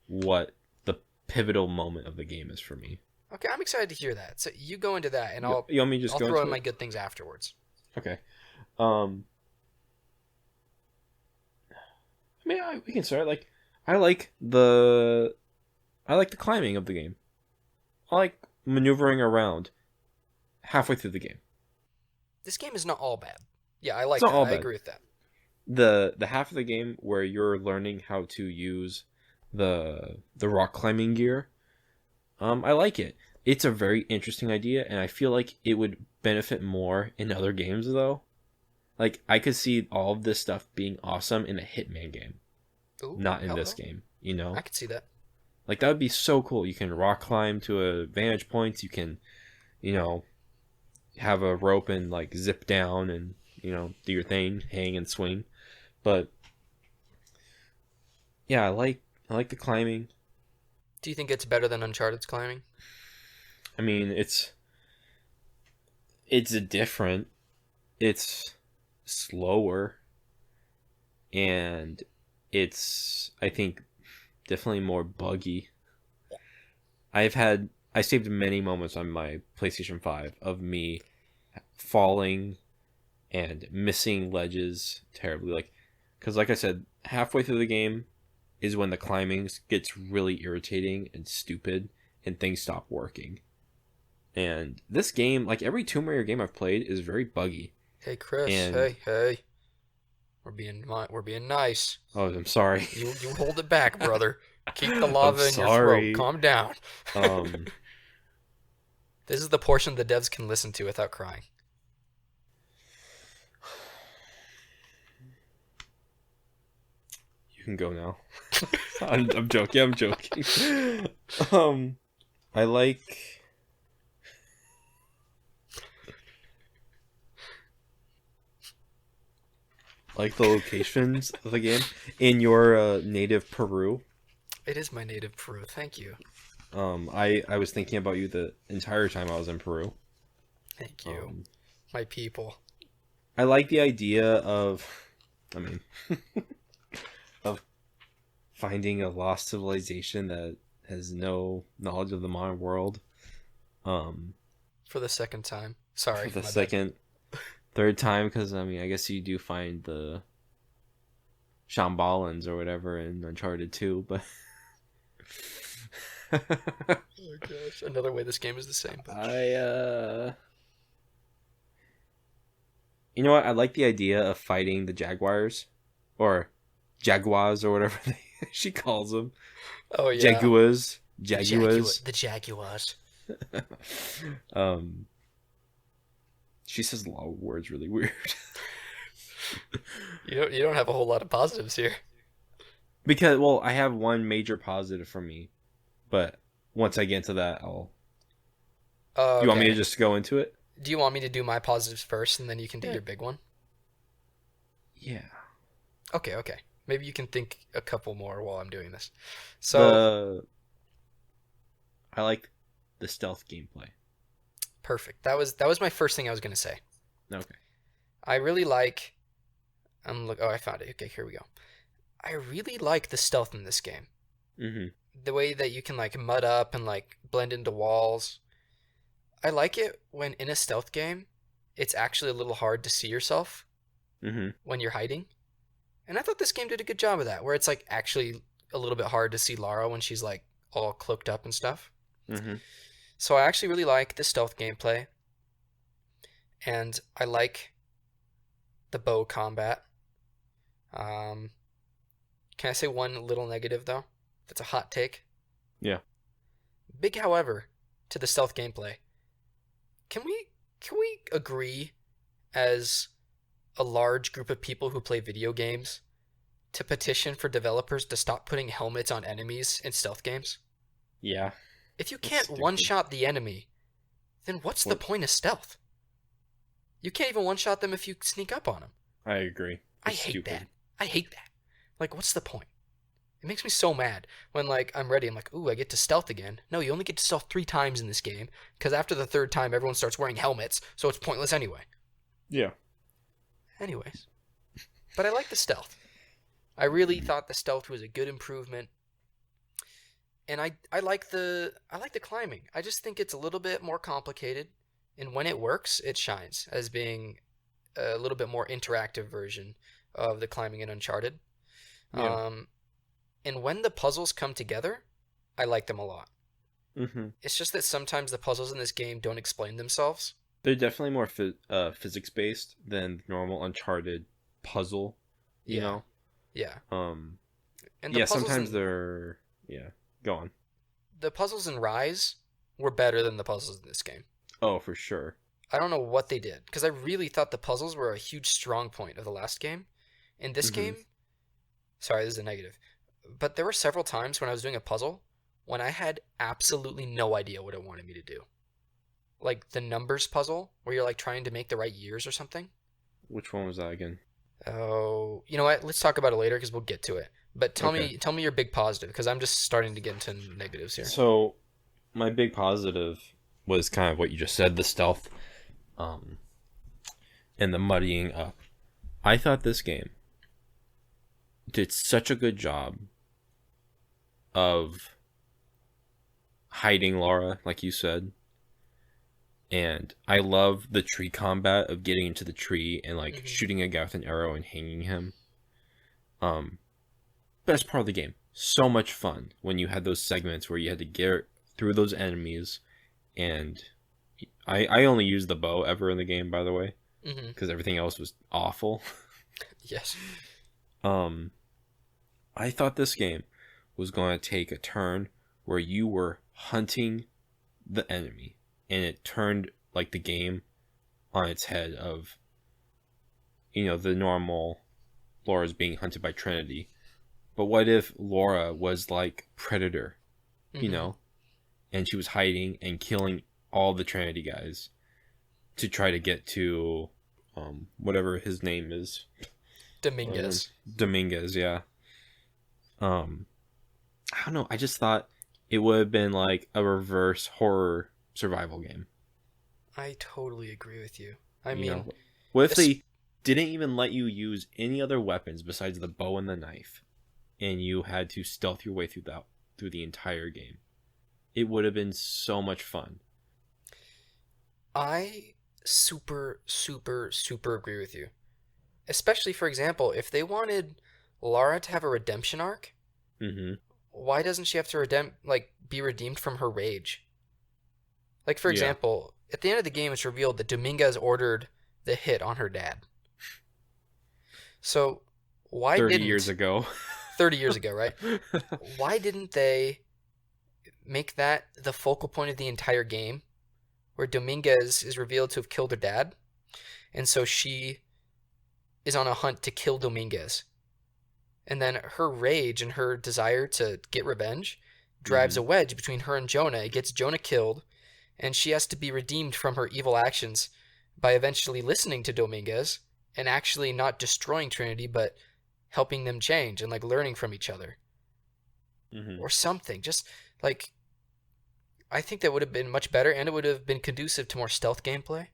what the pivotal moment of the game is for me.
Okay, I'm excited to hear that. So you go into that, and I'll throw in my good things afterwards.
Okay. We can start. Like, I like the climbing of the game. I like maneuvering around halfway through the game.
This game is not all bad. Yeah, I like
that.
I agree with that.
The half of the game where you're learning how to use the rock climbing gear, I like it. It's a very interesting idea, and I feel like it would benefit more in other games, though. Like, I could see all of this stuff being awesome in a Hitman game.
Ooh,
not in this game, you know?
I could see that.
Like, that would be so cool. You can rock climb to a vantage point. You can, you know, have a rope and, like, zip down and, you know, do your thing, hang and swing. But, yeah, I like the climbing.
Do you think it's better than Uncharted's climbing?
I mean, it's different. It's slower. And it's, I think, definitely more buggy. I saved many moments on my PlayStation 5 of me falling and missing ledges terribly. Like, because like I said, halfway through the game is when the climbing gets really irritating and stupid and things stop working. And this game, like every Tomb Raider game I've played, is very buggy.
Hey, Chris. Hey. We're being nice.
Oh, I'm sorry.
You hold it back, brother. Keep the lava in your throat. Calm down. This is the portion the devs can listen to without crying.
You can go now. I'm joking. I like the locations of the game in your native Peru.
It is my native Peru. Thank you.
I was thinking about you the entire time I was in Peru.
Thank you, my people.
I like the idea of, I mean, of finding a lost civilization that has no knowledge of the modern world.
For the second time. Sorry.
For the
my
second, third time, because I mean, I guess you do find the Shambalans or whatever in Uncharted 2, but
bad. Oh gosh. Another way this game is the same. But...
you know what? I like the idea of fighting the jaguars, or jaguars, or whatever she calls them.
Oh yeah.
Jaguars.
The jaguars.
She says a lot of words really weird.
You don't have a whole lot of positives here.
Because, well, I have one major positive for me, but once I get into that, I'll... Do you want me to just go into it?
Do you want me to do my positives first, and then you can do your big one?
Yeah.
Okay. Maybe you can think a couple more while I'm doing this. So...
I like the stealth gameplay.
Perfect. That was my first thing I was going to say.
Okay.
I really like... I found it. Okay, here we go. I really like the stealth in this game.
Mm-hmm.
The way that you can like mud up and like blend into walls. I like it when in a stealth game, it's actually a little hard to see yourself when you're hiding. And I thought this game did a good job of that, where it's like actually a little bit hard to see Lara when she's like all cloaked up and stuff.
Mm-hmm.
So I actually really like the stealth gameplay. And I like the bow combat. Can I say one little negative though? That's a hot take.
Yeah.
Big however to the stealth gameplay. Can we agree as a large group of people who play video games to petition for developers to stop putting helmets on enemies in stealth games?
Yeah.
If you can't one-shot the enemy, then what's the point of stealth? You can't even one-shot them if you sneak up on them.
I agree.
I hate that. Like, what's the point? It makes me so mad when, like, I'm ready. I'm like, ooh, I get to stealth again. No, you only get to stealth 3 times in this game, because after the 3rd time, everyone starts wearing helmets, so it's pointless anyway.
Yeah.
Anyways. But I like the stealth. I really thought the stealth was a good improvement. And I like the climbing. I just think it's a little bit more complicated, and when it works, it shines as being a little bit more interactive version of the climbing in Uncharted.
Yeah.
And when the puzzles come together, I like them a lot.
Mm-hmm.
It's just that sometimes the puzzles in this game don't explain themselves.
They're definitely more physics-based than normal Uncharted puzzle, you know?
Yeah.
And
the
sometimes they're... Yeah, go on.
The puzzles in Rise were better than the puzzles in this game.
Oh, for sure.
I don't know what they did, because I really thought the puzzles were a huge strong point of the last game. In this game... Sorry, this is a negative. But there were several times when I was doing a puzzle when I had absolutely no idea what it wanted me to do. Like the numbers puzzle, where you're like trying to make the right years or something.
Which one was that again?
Oh, you know what? Let's talk about it later because we'll get to it. But tell me your big positive, because I'm just starting to get into negatives here.
So, my big positive was kind of what you just said, the stealth, and the muddying up. I thought this game did such a good job of hiding Lara, like you said. And I love the tree combat of getting into the tree and like shooting a guy with an arrow and hanging him. Best part of the game. So much fun when you had those segments where you had to get through those enemies. And I only used the bow ever in the game, by the way, because everything else was awful.
Yes.
I thought this game was going to take a turn where you were hunting the enemy, and it turned like the game on its head of, you know, the normal Laura's being hunted by Trinity. But what if Lara was like Predator, you know, and she was hiding and killing all the Trinity guys to try to get to whatever his name is. Dominguez, yeah. I don't know. I just thought it would have been like a reverse horror survival game.
I totally agree with you. I mean,
what if they didn't even let you use any other weapons besides the bow and the knife? and you had to stealth your way through the entire game. It would have been so much fun.
I super, super, super agree with you. Especially, for example, if they wanted Lara to have a redemption arc,
Mm-hmm.
why doesn't she have to be redeemed from her rage? Like, for
Yeah.
example, at the end of the game, it's revealed that Dominguez ordered the hit on her dad. So, why
30
didn't
years ago.
30 years ago, right? Why didn't they make that the focal point of the entire game, where Dominguez is revealed to have killed her dad, and so she is on a hunt to kill Dominguez, and then her rage and her desire to get revenge drives a wedge between her and Jonah. It gets Jonah killed, and she has to be redeemed from her evil actions by eventually listening to Dominguez and actually not destroying Trinity, but helping them change and like learning from each other
Mm-hmm.
or something. Just like, I think that would have been much better, and it would have been conducive to more stealth gameplay.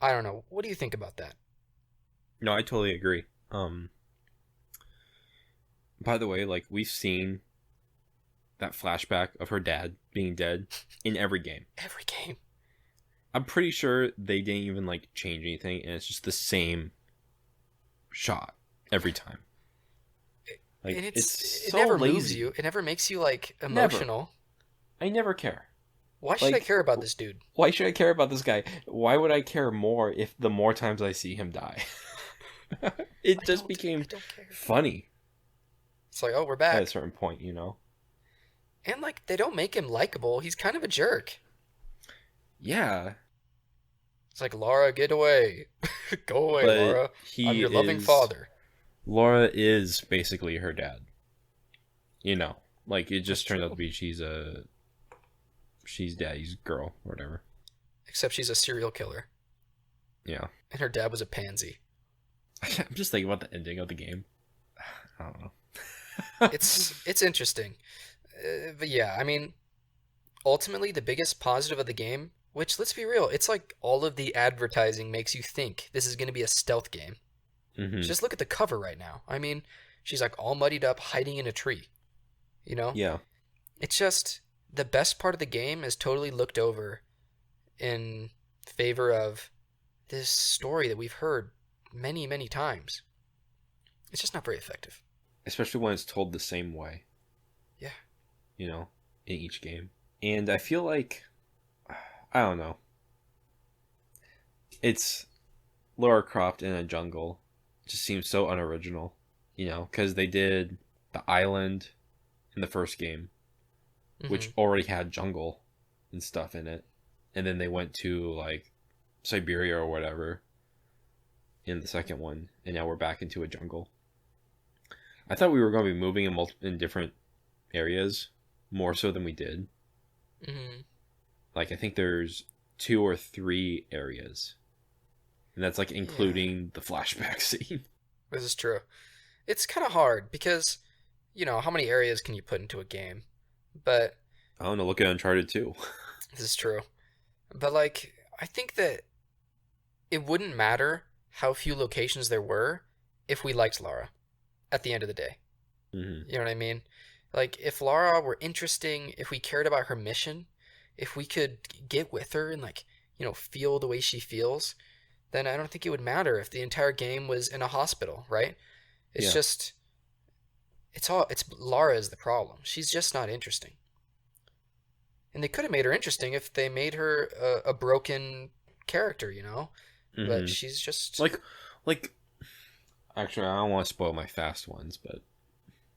I don't know. What do you think about that?
No, I totally agree. By the way, like, we've seen that flashback of her dad being dead in every game.
Every game.
I'm pretty sure they didn't even like change anything, and it's just the same shot every time. Like,
And
it so
never
lazy.
moves you. It never makes you like emotional.
I never care.
Why should I
Like,
care about this dude?
Why should I care about this guy? Why would I care more if the more times I see him die? It just became
I don't care.
funny
It's like, oh, we're
at
back.
a certain point, you know?
And like, they don't make him likable. He's kind of a jerk.
Yeah.
It's like, Lara, get away. Go away,
But
Lara. I'm your loving father.
Laura is basically her dad. You know, like, it just
That's
turned out
true.
to be she's daddy's girl or whatever.
Except she's a serial killer.
Yeah.
And her dad was a pansy.
I'm just thinking about the ending of the game. I don't know.
It's interesting. But yeah, I mean, ultimately, the biggest positive of the game, which, let's be real, it's like all of the advertising makes you think this is going to be a stealth game.
Mhm.
Just look at the cover right now. I mean, she's like all muddied up, hiding in a tree. You know?
Yeah.
It's just the best part of the game is totally looked over in favor of this story that we've heard many, many times. It's just not very effective.
Especially when it's told the same way.
Yeah.
You know, in each game. And I feel like, I don't know. It's Lara Croft in a jungle. It just seems so unoriginal, you know, because they did the island in the first game, which already had jungle and stuff in it. And then they went to, like, Siberia or whatever in the second one. And now we're back into a jungle. I thought we were going to be moving in different areas more so than we did.
Mm-hmm.
Like, I think there's 2 or 3 areas. And that's, like, including the flashback scene.
This is true. It's kind of hard because, you know, how many areas can you put into a game? But
I don't know, look at Uncharted 2.
this is true. But, like, I think that it wouldn't matter how few locations there were if we liked Lara at the end of the day.
Mm-hmm.
You know what I mean? Like, if Lara were interesting, if we cared about her mission, if we could get with her and, like, you know, feel the way she feels, then I don't think it would matter if the entire game was in a hospital, right? It's just, it's Lara is the problem. She's just not interesting. And they could have made her interesting if they made her a broken character, you know?
Mm-hmm.
But she's just...
Like, actually, I don't want to spoil my fast ones, but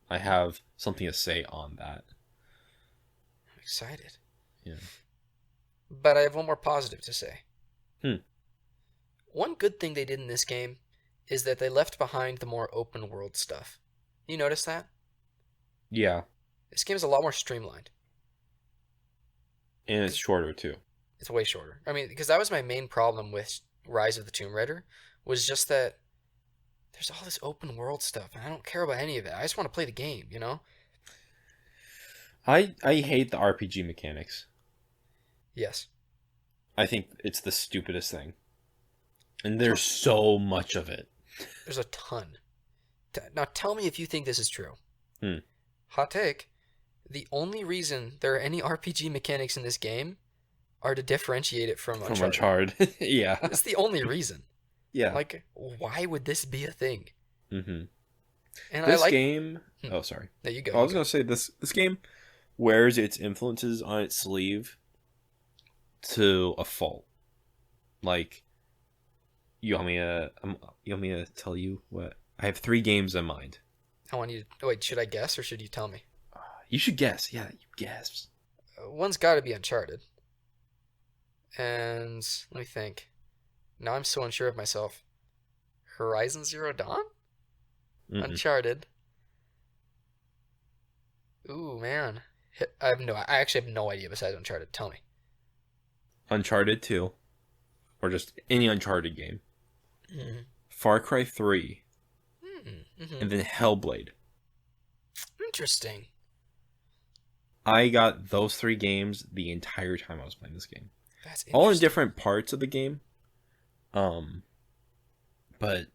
I have something to say on that.
I'm excited.
Yeah.
But I have one more positive to say.
Hmm.
One good thing they did in this game is that they left behind the more open world stuff. You notice that?
Yeah.
This game is a lot more streamlined.
And it's shorter, too.
It's way shorter. I mean, because that was my main problem with Rise of the Tomb Raider, was just that there's all this open world stuff, and I don't care about any of it. I just want to play the game, you know?
I hate the RPG mechanics.
Yes.
I think it's the stupidest thing. And there's so much of it.
There's a ton. Now tell me if you think this is true.
Hmm.
Hot take. The only reason there are any RPG mechanics in this game are to differentiate it from
From
Uncharted.
Uncharted. Yeah.
It's the only reason.
Yeah.
Like, why would this be a thing?
Mm-hmm.
And
This
I like.
game. Oh, sorry.
There you go.
I was gonna say this game wears its influences on its sleeve to a fault. Like, you want me to tell you what? I have 3 games in mind.
I want you to. Wait, should I guess or should you tell me?
You should guess. Yeah, you guess.
One's got to be Uncharted. And let me think. Now I'm so unsure of myself. Horizon Zero Dawn?
Mm-mm.
Uncharted. Ooh, man. I actually have no idea besides Uncharted. Tell me.
Uncharted 2. Or just any Uncharted game.
Mm-hmm.
Far Cry 3.
Mm-hmm.
And then Hellblade.
Interesting.
I got those 3 games the entire time I was playing this game.
That's interesting.
All in different parts of the game. But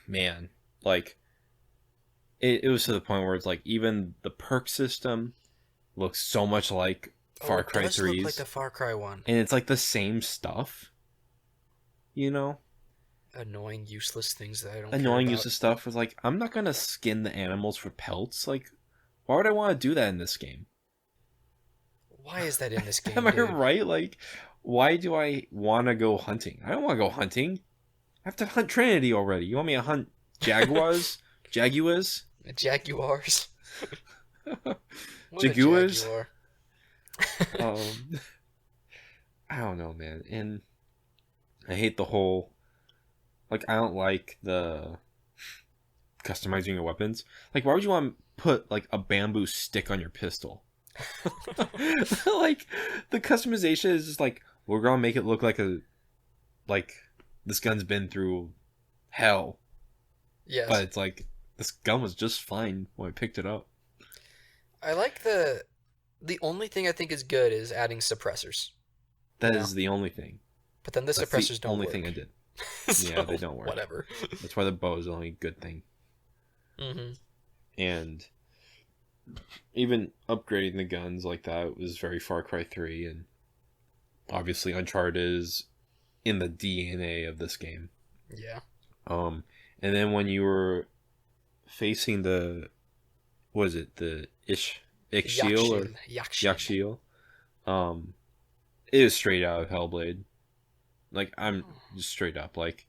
man, like it was to the point where it's like even the perk system looks so much like Far Cry 3's.
It does look like the Far Cry one.
And it's like the same stuff. You know?
Annoying, useless things that I don't care
Annoying,
about.
useless stuff was like, I'm not gonna skin the animals for pelts. Like, why would I want to do that in this game?
Why is that in this game?
Am I
dude?
right? Like, why do I want to go hunting? I don't want to go hunting. I have to hunt Trinity already. You want me to hunt jaguars? Jaguars?
Jaguars. What a
Jaguars?
jaguar.
I don't know, man. And I hate the whole... Like, I don't like the customizing your weapons. Like, why would you want to put, like, a bamboo stick on your pistol? Like, the customization is just like, we're gonna make it look like this gun's been through hell.
Yes.
But it's like, this gun was just fine when I picked it up.
I like the only thing I think is good is adding suppressors.
That is the only thing.
But then the
That's
suppressors don't
only
work.
thing I did.
So,
Yeah, they don't work.
Whatever.
That's why the bow is the only good thing.
Mm-hmm.
And even upgrading the guns like that was very Far Cry 3, and obviously Uncharted is in the DNA of this game.
Yeah.
And then when you were facing the, what is it, the Ixchel or Yaxchiel, it is straight out of Hellblade. Like, I'm just straight up, like,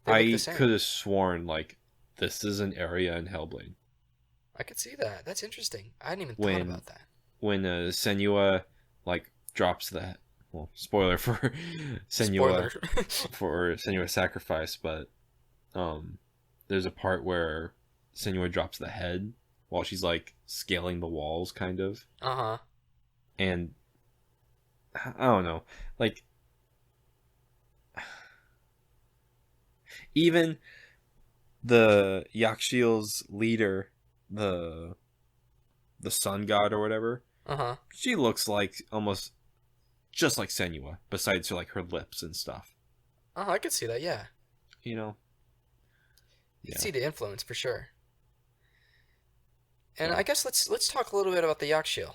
I could have sworn, like, this is an area in Hellblade.
I could see that. That's interesting. I hadn't even thought about that.
When Senua, like, drops that, well, spoiler for Senua, for Senua's sacrifice, but there's a part where Senua drops the head while she's, like, scaling the walls, kind of.
Uh-huh.
And, I don't know, like, even the Yaxchiel's leader, the sun god or whatever, she looks like almost just like Senua, besides her, like, her lips and stuff.
I could see that, yeah.
You know?
You can see the influence for sure. And I guess let's talk a little bit about the Yaxchiel,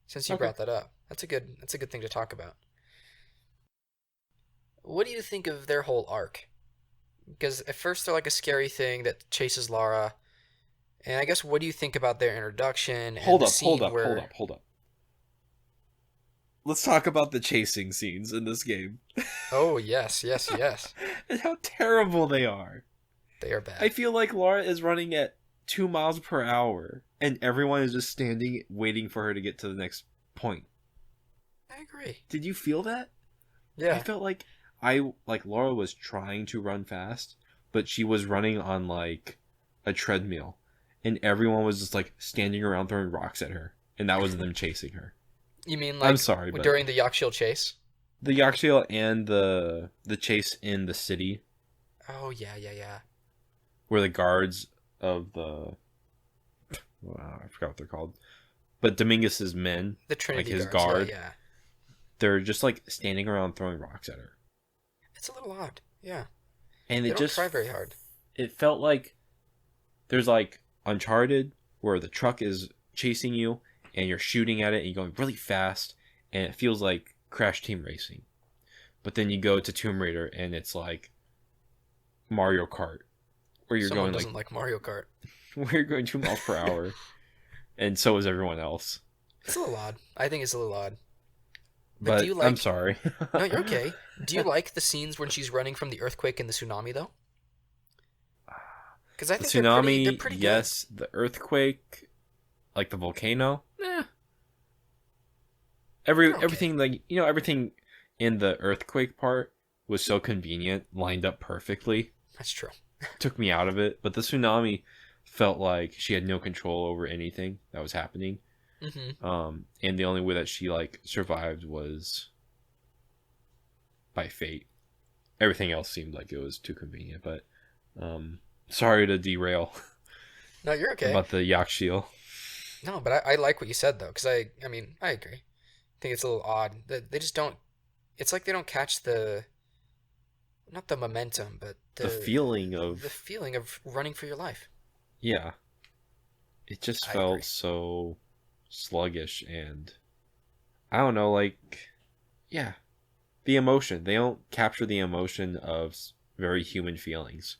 since you brought that up. That's a good thing to talk about. What do you think of their whole arc? Because at first they're like a scary thing that chases Lara, and I guess what do you think about their introduction?
Hold up. Let's talk about the chasing scenes in this game.
Oh yes.
And how terrible they are.
They are bad.
I feel like Lara is running at 2 miles per hour, and everyone is just standing, waiting for her to get to the next point.
I agree.
Did you feel that?
Yeah.
I felt like Lara was trying to run fast, but she was running on, like, a treadmill, and everyone was just, like, standing around throwing rocks at her, and that was them chasing her.
You mean, like,
I'm sorry, but
during the Yaxchiel chase?
The Yaxchiel and the chase in the city.
Oh yeah.
Where the guards of the, wow, I forgot what they're called, but Dominguez's men,
the Trinity,
like his
guards,
guard,
yeah.
They're just, like, standing around throwing rocks at her.
It's a little odd, yeah.
And
they
it
don't
just
try very hard.
It felt like there's like Uncharted where the truck is chasing you and you're shooting at it and you're going really fast and it feels like Crash Team Racing. But then you go to Tomb Raider and it's like Mario Kart, where you're
Someone
going
doesn't like Mario Kart.
where you're going 2 miles per hour, and so is everyone else.
It's a little odd. I think it's a little odd.
But
do you like...
I'm sorry.
No, you're okay. Do you like the scenes when she's running from the earthquake and the tsunami, though? Because I
The
think
tsunami,
they're pretty
yes. The earthquake, like the volcano,
good.
everything like everything in the earthquake part was so convenient, lined up perfectly.
That's true.
Took me out of it, but the tsunami felt like she had no control over anything that was happening.
Mm-hmm.
And the only way that she like survived was by fate. Everything else seemed like it was too convenient, but sorry to derail.
No, you're okay.
About the Yakshiel.
No, but I like what you said, though, because I mean, I agree. I think it's a little odd. They just don't... It's like they don't catch the... Not the momentum, but
the feeling of...
The feeling of running for your life.
Yeah. It just felt so sluggish and... I don't know, like... Yeah. The emotion. They don't capture the emotion of very human feelings.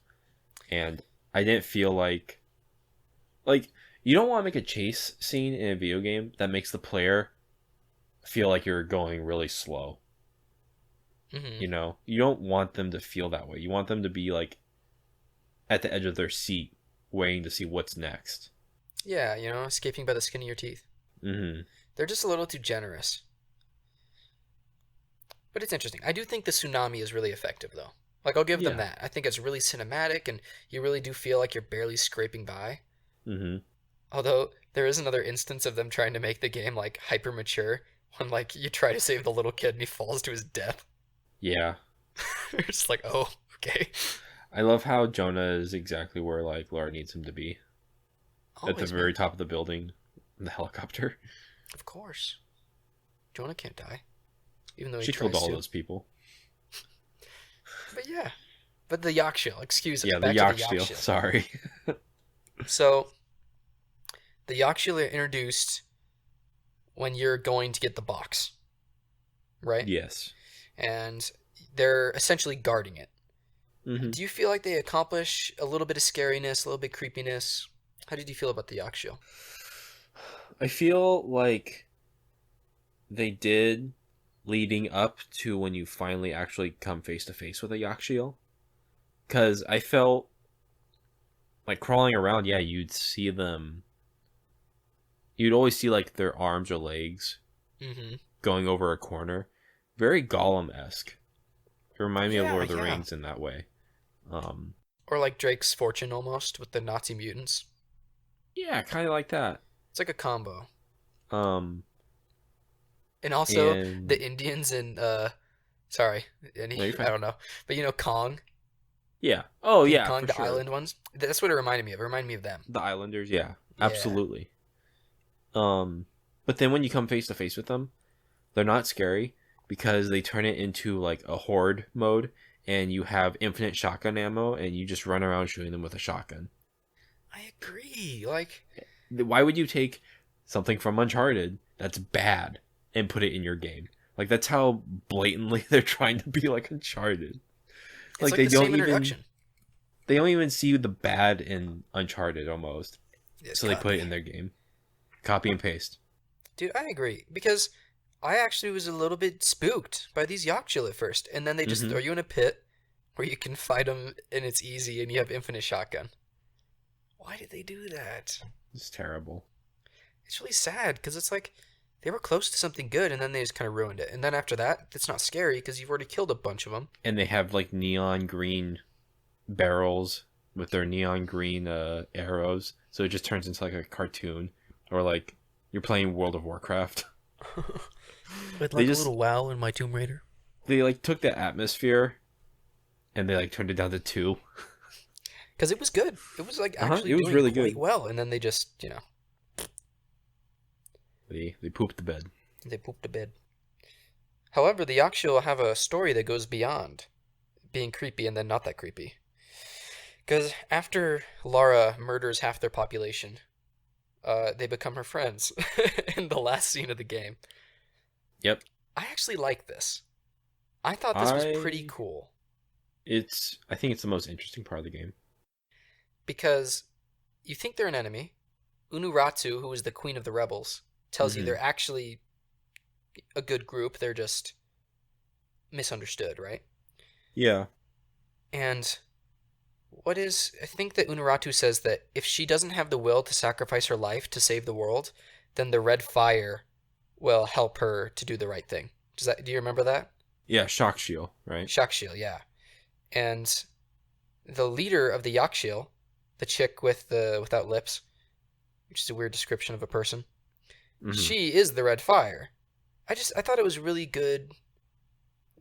And I didn't feel like... Like, you don't want to make a chase scene in a video game that makes the player feel like you're going really slow.
Mm-hmm.
You know? You don't want them to feel that way. You want them to be, like, at the edge of their seat, waiting to see what's next.
Yeah, escaping by the skin of your teeth.
Mm-hmm.
They're just a little too generous. But it's interesting. I do think the tsunami is really effective, though. Like, I'll give them that. I think it's really cinematic, and you really do feel like you're barely scraping by.
Mm-hmm.
Although, there is another instance of them trying to make the game, like, hyper mature, when, like, you try to save the little kid and he falls to his death.
Yeah.
You're just like, oh, okay.
I love how Jonah is exactly where, like, Lara needs him to be.
Always,
at the very top of the building, in the helicopter.
Of course. Jonah can't die. Even though
she killed all those people.
But yeah. But the Yakshiel, excuse me.
Yeah, the Yakshiel. Sorry.
So, the Yakshiel are introduced when you're going to get the box. Right?
Yes.
And they're essentially guarding it.
Mm-hmm.
Do you feel like they accomplish a little bit of scariness, a little bit of creepiness? How did you feel about the Yakshiel?
I feel like they did leading up to when you finally actually come face to face with a Yakshiel. Because I felt like crawling around, yeah, you'd see them. You'd always see like their arms or legs going over a corner. Very Gollum-esque. It reminded me of Lord of the Rings in that way.
Or like Drake's Fortune almost with the Nazi mutants.
Yeah, kind of like that.
It's like a combo.
And
also the Indians in sorry, I don't know, but Kong.
Yeah. Oh yeah.
Kong, the
sure.
island ones. That's what it reminded me of. It reminded me of them.
The Islanders, yeah, absolutely. But then when you come face to face with them, they're not scary because they turn it into like a horde mode, and you have infinite shotgun ammo, and you just run around shooting them with a shotgun.
I agree. Like,
why would you take something from Uncharted that's bad and put it in your game? Like, that's how blatantly they're trying to be like Uncharted.
It's like they
don't even see the bad in Uncharted almost. So they put it in their game. Copy and paste.
Dude, I agree. Because I actually was a little bit spooked by these Yakshiel at first. And then they just throw you in a pit where you can fight them and it's easy and you have infinite shotgun. Why did they do that?
It's terrible.
It's really sad because it's like they were close to something good and then they just kind of ruined it. And then after that, it's not scary because you've already killed a bunch of them.
And they have like neon green barrels with their neon green arrows. So it just turns into like a cartoon. Or like you're playing World of Warcraft.
With like a little WoW in my Tomb Raider.
They like took the atmosphere and they like turned it down to 2.
Because it was good. It was like actually
it was
doing
really
quite
good.
well. And then they just,
They pooped the bed.
They pooped the bed. However, the Yakshiel have a story that goes beyond being creepy and then not that creepy. Because after Lara murders half their population, they become her friends in the last scene of the game.
Yep.
I actually like this. I thought this was pretty
I
cool
I think it's the most interesting part of the game.
because you think they're an enemy. Unuratu, who is the queen of the rebels, tells you
Mhm.
they're actually a good group. They're just misunderstood, right?
Yeah.
And I think that Unuratu says that if she doesn't have the will to sacrifice her life to save the world, then the red fire will help her to do the right thing. Do you remember that?
Yeah, shock shield, right?
Shakshil, yeah. And the leader of the Yakshil, the chick with the without lips, which is a weird description of a person,
Mhm.
she is the red fire. I thought it was a really good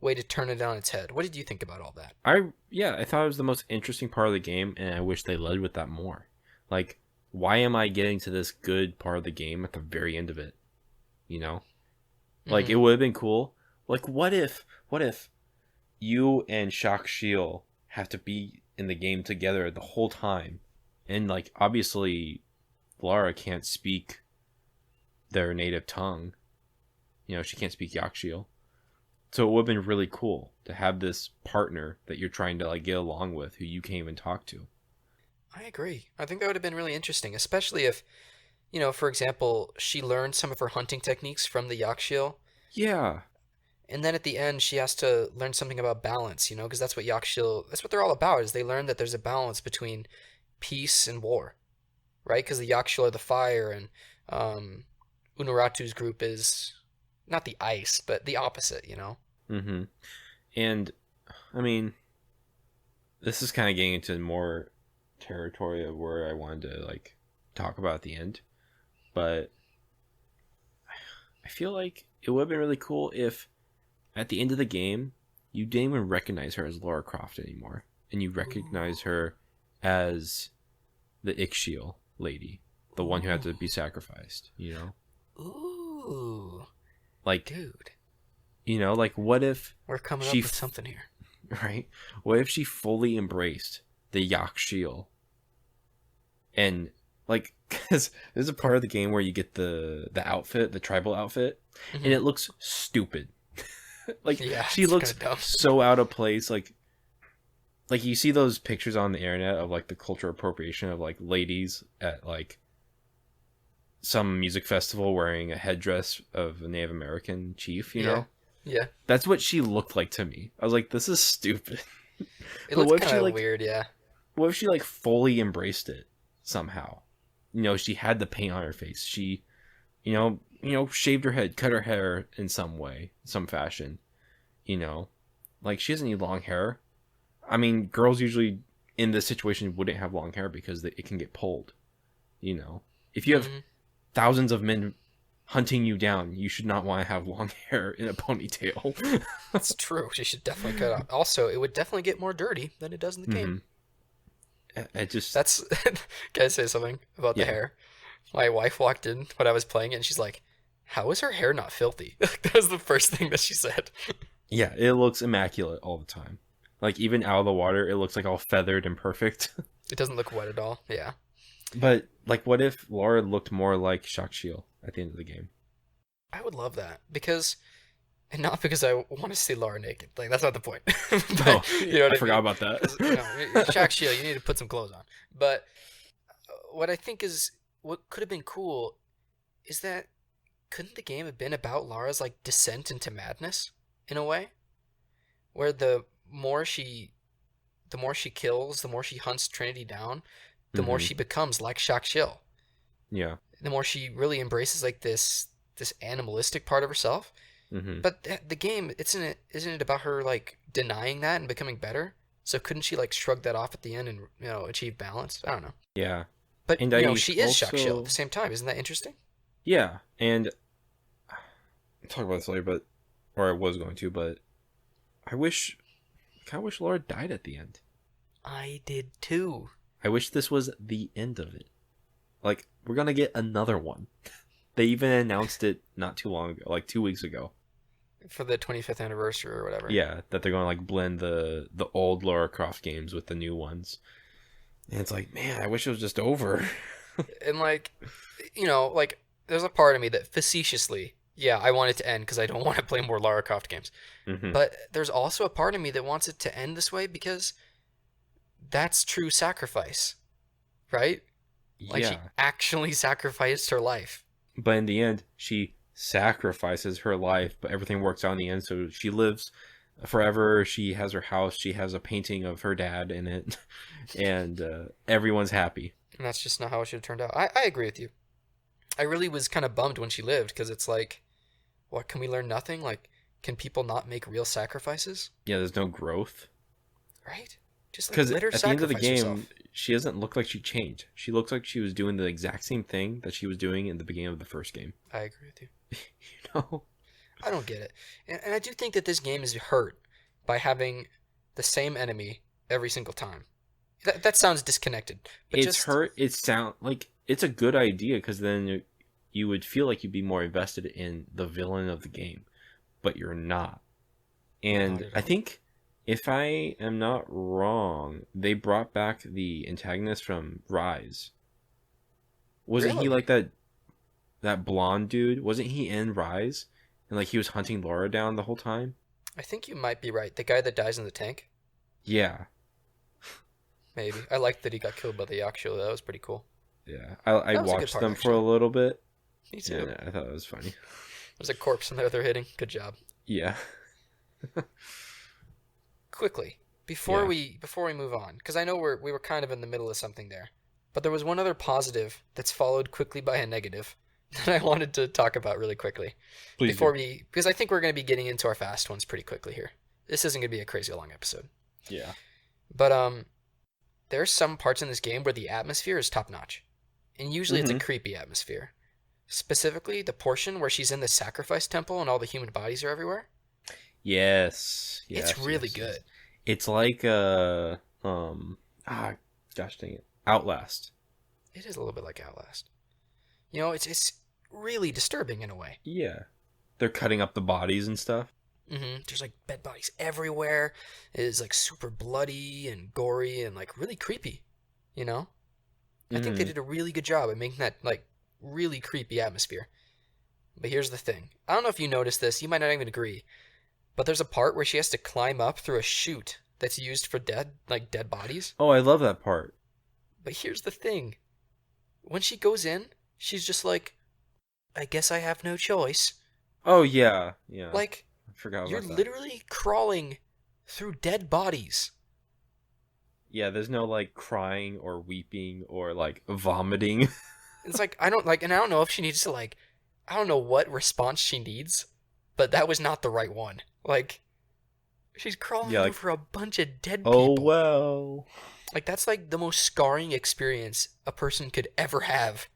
way to turn it on its head. What did you think about all that?
I thought it was the most interesting part of the game, and I wish they led with that more. Like, why am I getting to this good part of the game at the very end of it? You know? Like,
Mm-hmm.
it would have been cool. Like, what if you and Shock Shield have to be in the game together the whole time? And, like, obviously, Lara can't speak their native tongue. You know, she can't speak Yakshiel. So it would have been really cool to have this partner that you're trying to, like, get along with who you can't even talk to.
I agree. I think that would have been really interesting, especially if, for example, she learned some of her hunting techniques from the Yakshil,
Yeah.
and then at the end she has to learn something about balance, because that's what they're all about, is they learn that there's a balance between peace and war, right? Because the Yakshil are the fire, and um, Unuratu's group is not the ice, but the opposite.
Mm-hmm. And, I mean, this is kind of getting into more territory of where I wanted to, like, talk about at the end. But I feel like it would have been really cool if at the end of the game you didn't even recognize her as Lara Croft anymore, and you recognize
Ooh.
her as the Ixchel lady, the one who had
Ooh.
to be sacrificed.
Ooh.
Like,
Dude,
like, what if
we're coming
she
up with something here.
right? What if she fully embraced the Yakshil and, like, because there's a part of the game where you get the outfit, the tribal outfit, and
Hmm.
it looks stupid. Like,
Yeah,
she
it's kind
looks
of dumb.
so out of place. Like you see those pictures on the internet of, like, the cultural appropriation of, like, ladies at, like, some music festival wearing a headdress of a Native American chief.
Yeah, yeah.
That's what she looked like to me. I was like, this is stupid.
It
But
looks
what if
kind
she,
of
like,
weird. Yeah.
like, fully embraced it somehow? She had the paint on her face. She, shaved her head, cut her hair in some way, some fashion. Like, she doesn't need long hair. I mean, girls usually in this situation wouldn't have long hair because it can get pulled. If you have
Hmm.
thousands of men hunting you down, you should not want to have long hair in a ponytail.
It's true. She should definitely cut out. Also, it would definitely get more dirty than it does in the game.
Hmm. I just,
That's. Can I say something about the
yeah,
hair? My wife walked in when I was playing it, and she's like, "How is her hair not filthy?" That was the first thing that she said.
yeah, it looks immaculate all the time. Like, even out of the water, it looks like all feathered and perfect.
It doesn't look wet at all. Yeah.
But, like, what if Laura looked more like Shakshil at the end of the game?
I would love that and not because I want to see Lara naked. Like that's not the point.
Oh,
But you know
I
what I
forgot
mean?
about that.
Because Shaq Shield, you need to put some clothes on. But what I think is what could have been cool is that couldn't the game have been about Lara's like descent into madness in a way, where the more she kills, the more she hunts Trinity down, the more
Hmm.
she becomes like Shaq Shill.
Yeah.
The more she really embraces like this animalistic part of herself.
Hmm.
But the game, isn't it about her like denying that and becoming better? So couldn't she like shrug that off at the end and achieve balance? I don't know.
Yeah.
But
And I
she is Shakshil at the
also,
same time. Isn't that interesting?
yeah, and I'll talk about this later, or I was going to, but I kind of wish Laura died at the end.
I did too.
I wish this was the end of it. Like, we're gonna get another one. They even announced it not too long ago, like 2 weeks ago.
For the 25th anniversary or whatever.
Yeah, that they're gonna, like, blend the old Lara Croft games with the new ones. And it's like, man, I wish it was just over.
And like, like there's a part of me that facetiously, yeah, I want it to end because I don't want to play more Lara Croft games.
Hmm.
But there's also a part of me that wants it to end this way because that's true sacrifice, right? Like she
Yeah.
actually sacrificed her life.
But in the end, she sacrifices her life, but everything works out in the end. So she lives forever. She has her house. She has a painting of her dad in it, and everyone's happy.
And that's just not how it should have turned out. I agree with you. I really was kind of bummed when she lived because it's like, what, can we learn nothing? Like, can people not make real sacrifices?
Yeah, there's no growth.
Right? Just like
Because
let her
at the end of the
sacrifice
game,
herself.
she doesn't look like she changed. She looks like she was doing the exact same thing that she was doing in the beginning of the first game.
I agree with you.
You know?
I don't get it. And I do think that this game is hurt by having the same enemy every single time. That sounds disconnected. But
It's
just
hurt. It sound like it's a good idea because then you would feel like you'd be more invested in the villain of the game, but you're not.
not
And
at
I
all.
think if I am not wrong, they brought back the antagonist from Rise. Wasn't he
Really?
like that blonde dude? Wasn't he in Rise? And like he was hunting Laura down the whole time?
I think you might be right. The guy that dies in the tank?
Yeah.
Maybe. I liked that he got killed by the Yaksha. That was pretty cool.
Yeah. I
That was a good
watched
part,
them for a
actually.
little bit
Me too.
and I thought it was funny.
There's a corpse in there they're hitting. Good job.
Yeah.
Quickly, before
Yeah.
we move on, because I know we were kind of in the middle of something there, but there was one other positive that's followed quickly by a negative that I wanted to talk about really quickly
Please
before
do.
because I think we're going to be getting into our fast ones pretty quickly here. This isn't going to be a crazy long episode,
Yeah.
but there's some parts in this game where the atmosphere is top notch, and usually it's a
Mhm.
creepy atmosphere. Specifically, the portion where she's in the sacrifice temple and all the human bodies are everywhere.
Yes. Yes.
It's really
yes, yes.
good.
It's like gosh dang it. Outlast.
It is a little bit like Outlast. It's really disturbing in a way.
Yeah. They're cutting up the bodies and stuff.
There's like dead bodies everywhere. It is like super bloody and gory and like really creepy. You know, I think they
Mhm.
did a really good job at making that like really creepy atmosphere. But here's the thing: I don't know if you noticed this. You might not even agree, but there's a part where she has to climb up through a chute that's used for dead bodies.
Oh, I love that part.
But here's the thing: when she goes in, she's just like, "I guess I have no choice."
Oh yeah. Yeah.
Like,
I forgot
you're
about that.
literally crawling through dead bodies.
Yeah, there's no like crying or weeping or like vomiting.
It's like I don't like, and I don't know if she needs to like, I don't know what response she needs, but that was not the right one. Like, she's crawling
Yeah, like,
over a bunch of dead
oh
people.
well.
Like that's like the most scarring experience a person could ever have.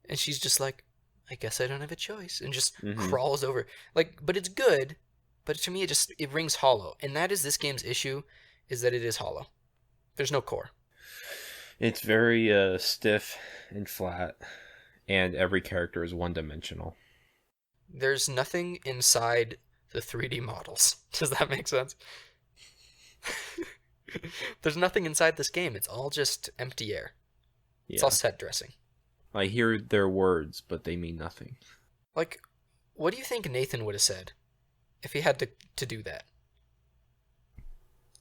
And she's just like, I guess I don't have a choice, and just
Mhm.
crawls over. Like, but it's good. But to me, it rings hollow, and that is this game's issue, is that it is hollow. There's no core.
It's very stiff and flat, and every character is one-dimensional.
There's nothing inside the 3D models. Does that make sense? There's nothing inside this game. It's all just empty air. It's
Yeah.
all set dressing.
I hear their words, but they mean nothing.
Like, what do you think Nathan would have said if he had to do that?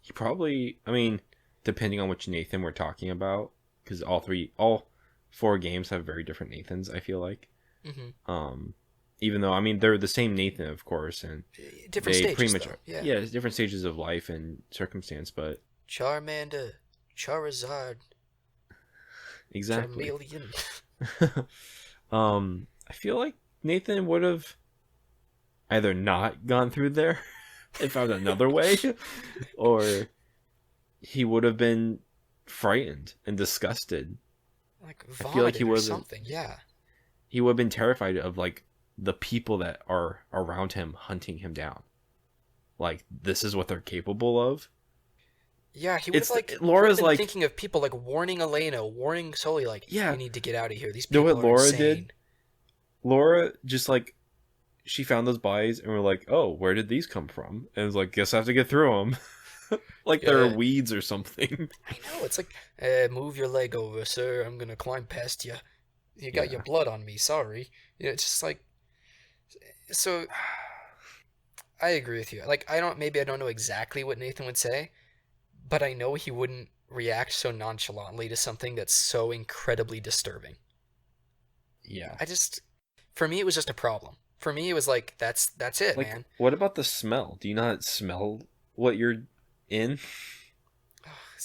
He probably, I mean, depending on which Nathan we're talking about, because all four games have very different Nathans, I feel like.
Mm-hmm.
Even though, I mean, they're the same Nathan, of course, and
Different
they
stages,
pretty much,
though. Yeah.
it's different stages of life and circumstance, but
Charmander, Charizard,
exactly.
Charmeleon.
I feel like Nathan would have either not gone through there and found another way, or he would have been frightened and disgusted.
Like
I feel like
vomited
he
or
wasn't.
something. Yeah.
He would have been terrified of like the people that are around him hunting him down. Like this is what they're capable of.
Yeah, he would
It's
have like
Laura's
been
like,
thinking of people like warning Elena, warning Sully, like,
yeah.
you need to get out of here. These
You know
people
what
are
Laura
insane.
did? Laura just like she found those bodies and we're like, oh, where did these come from? And it was like, guess I have to get through them. Like there are weeds or something.
I know, it's like, move your leg over, sir. I'm gonna climb past you. You got your blood on me, sorry. It's just like, so I agree with you. Like, maybe I don't know exactly what Nathan would say, but I know he wouldn't react so nonchalantly to something that's so incredibly disturbing.
Yeah.
For me, it was just a problem. For me, it was like, that's it,
like,
man.
What about the smell? Do you not smell what you're in?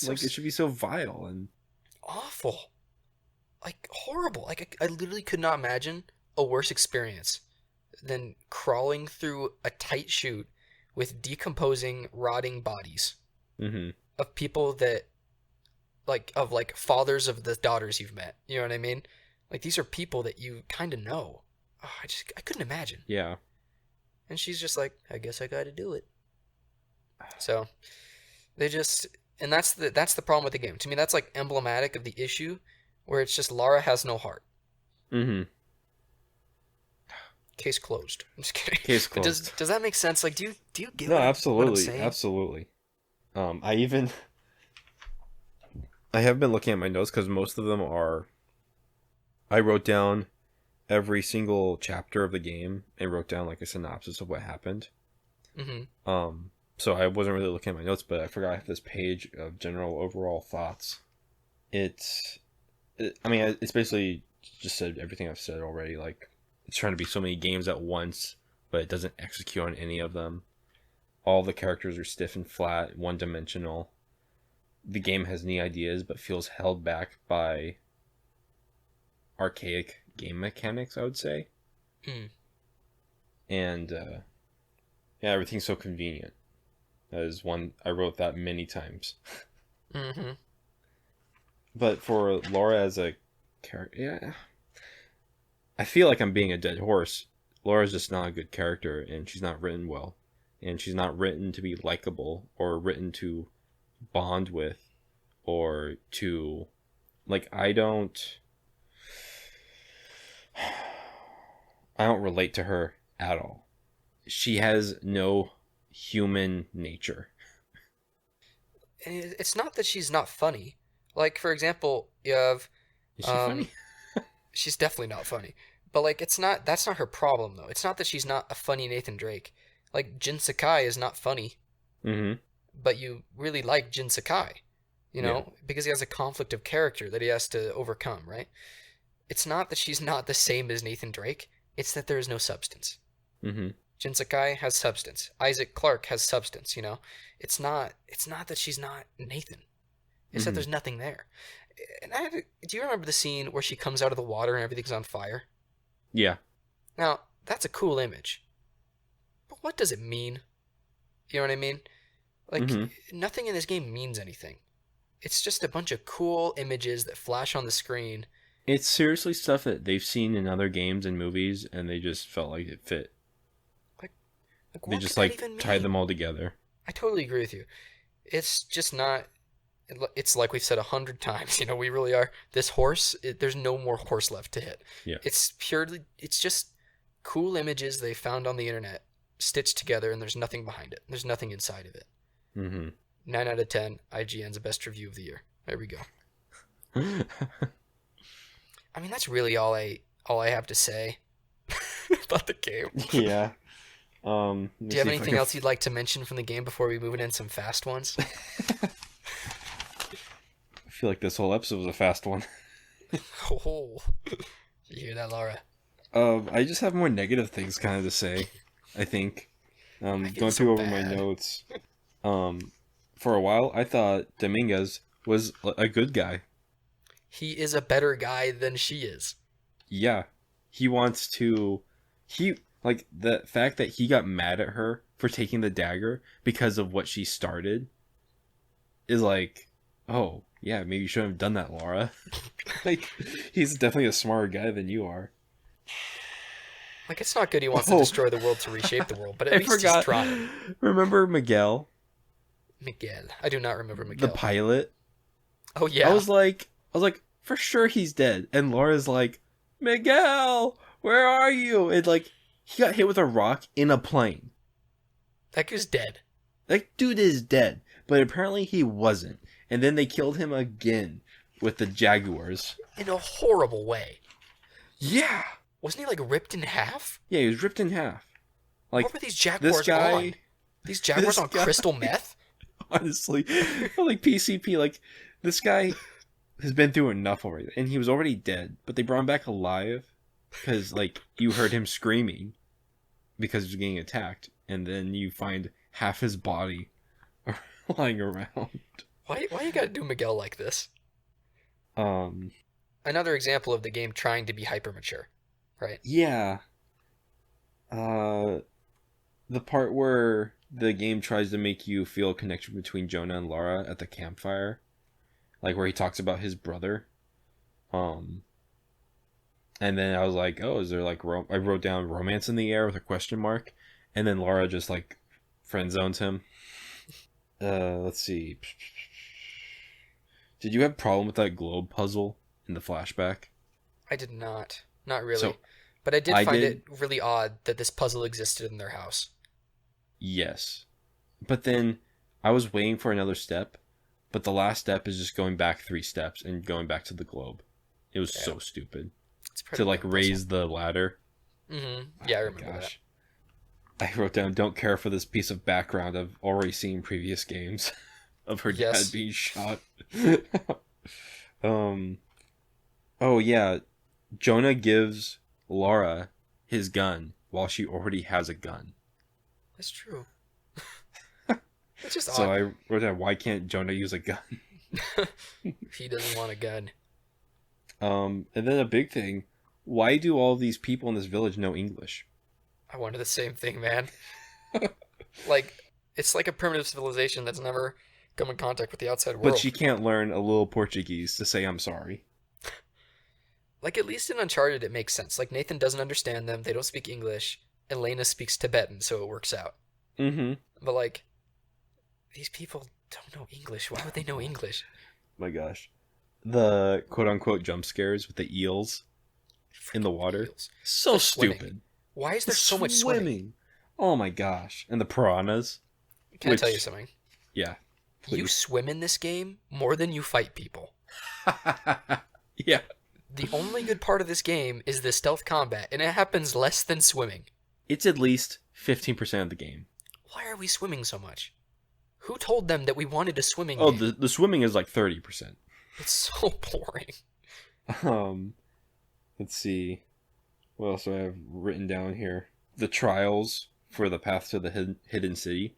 Like, it should be so vile and
awful. Like, horrible. Like, I literally could not imagine a worse experience than crawling through a tight chute with decomposing, rotting bodies of people that, like fathers of the daughters you've met. You know what I mean? Like, these are people that you kind of know. Oh, I couldn't imagine.
Yeah.
And she's just like, I guess I got to do it. So and that's the problem with the game. To me, that's like emblematic of the issue, where it's just Lara has no heart. Case closed. I'm just kidding.
Case closed.
Does that make sense? Like, do you get
no,
what
absolutely,
I'm saying?
Absolutely. I have been looking at my notes because most of them are. I wrote down every single chapter of the game and wrote down like a synopsis of what happened. So I wasn't really looking at my notes, but I forgot I have this page of general overall thoughts. It's basically just said everything I've said already. Like, it's trying to be so many games at once, but it doesn't execute on any of them. All the characters are stiff and flat, one-dimensional. The game has neat ideas, but feels held back by archaic game mechanics, I would say. And everything's so convenient. That is one, I wrote that many times. But for Lara as a character, I feel like I'm being a dead horse. Laura's just not a good character, and she's not written well. And she's not written to be likable, or written to bond with, or to, like, I don't relate to her at all. She has no human nature.
It's not that she's not funny. Like, for example, you have...
Is she funny?
She's definitely not funny. But, like, that's not her problem, though. It's not that she's not a funny Nathan Drake. Like, Jin Sakai is not funny. But you really like Jin Sakai, you know? Because he has a conflict of character that he has to overcome, right? It's not that she's not the same as Nathan Drake. It's that there is no substance. Jin Sakai has substance. Isaac Clarke has substance, you know? It's not that she's not Nathan. It's that there's nothing there. And do you remember the scene where she comes out of the water and everything's on fire?
Yeah.
Now, that's a cool image. But what does it mean? You know what I mean? Like, nothing in this game means anything. It's just a bunch of cool images that flash on the screen.
It's seriously stuff that they've seen in other games and movies, and they just felt like it fit.
Like
they just, like, tied them all together.
I totally agree with you. It's just not... It's like we've said 100 times, you know, we really are. This horse, there's no more horse left to hit.
Yeah.
It's just cool images they found on the internet, stitched together, and there's nothing behind it. There's nothing inside of it. 9 out of 10, IGN's best review of the year. There we go. I mean, that's really all I have to say about the game.
Yeah.
Do you have anything else you'd like to mention from the game before we move into some fast ones?
I feel like this whole episode was a fast one.
Oh, you hear that, Lara?
I just have more negative things kind of to say, I think. Going through over my notes. For a while, I thought Dominguez was a good guy.
He is a better guy than she is.
Yeah. He wants to... Like, the fact that he got mad at her for taking the dagger because of what she started is like, oh, yeah, maybe you shouldn't have done that, Lara. Like, he's definitely a smarter guy than you are.
Like, it's not good he wants to destroy the world to reshape the world, but at least he's trying.
Remember Miguel?
Miguel. I do not remember Miguel.
The pilot?
Oh, yeah.
I was like, for sure he's dead. And Laura's like, Miguel, where are you? And, like, he got hit with a rock in a plane.
That guy's dead.
That dude is dead. but apparently he wasn't. And then they killed him again with the jaguars.
In a horrible way.
Yeah.
Wasn't he, like, ripped in half?
Yeah, he was ripped in half. Like,
what were these jaguars
this guy,
on? These jaguars on crystal meth?
Honestly, like PCP, like, this guy has been through enough already. And he was already dead, but they brought him back alive because, like, you heard him screaming because he was getting attacked. And then you find half his body lying around.
Why you gotta do Miguel like this? Another example of the game trying to be hyper mature, right?
Yeah. The part where the game tries to make you feel a connection between Jonah and Lara at the campfire, like where he talks about his brother. And then I was like, oh, is there like I wrote down romance in the air with a question mark, and then Lara just like friend zones him. Let's see. Did you have a problem with that globe puzzle in the flashback?
I did not. Not really.
So,
but I did find it really odd that this puzzle existed in their house.
Yes. But then I was waiting for another step, but the last step is just going back 3 steps and going back to the globe. It was so stupid. To like raise the ladder.
Mm-hmm. Yeah, I remember that.
I wrote down, don't care for this piece of background I've already seen in previous games of her dad being shot. Oh yeah, Jonah gives Lara his gun while she already has a gun.
That's true. It's just
so
odd.
I wrote down, why can't Jonah use a gun?
He doesn't want a gun.
And then a big thing, why do all these people in this village know English?
I wonder the same thing, man. Like, it's like a primitive civilization that's never come in contact with the outside world.
But she can't learn a little Portuguese to say I'm sorry.
Like, at least in Uncharted, it makes sense. Like, Nathan doesn't understand them. They don't speak English. Elena speaks Tibetan, so it works out.
Mm-hmm.
But, like, these people don't know English. Why would they know English?
My gosh. The quote-unquote jump scares with the eels in the water.
Eels.
So stupid.
Swimming. Why is there so much swimming?
Oh my gosh. And the piranhas.
Can I tell you something?
Yeah. Please.
You swim in this game more than you fight people.
Yeah.
The only good part of this game is the stealth combat, and it happens less than swimming.
It's at least 15% of the game.
Why are we swimming so much? Who told them that we wanted a swimming game?
Oh, the swimming is like 30%.
It's so boring.
Let's see. What else do I have written down here? The trials for the path to the hidden city.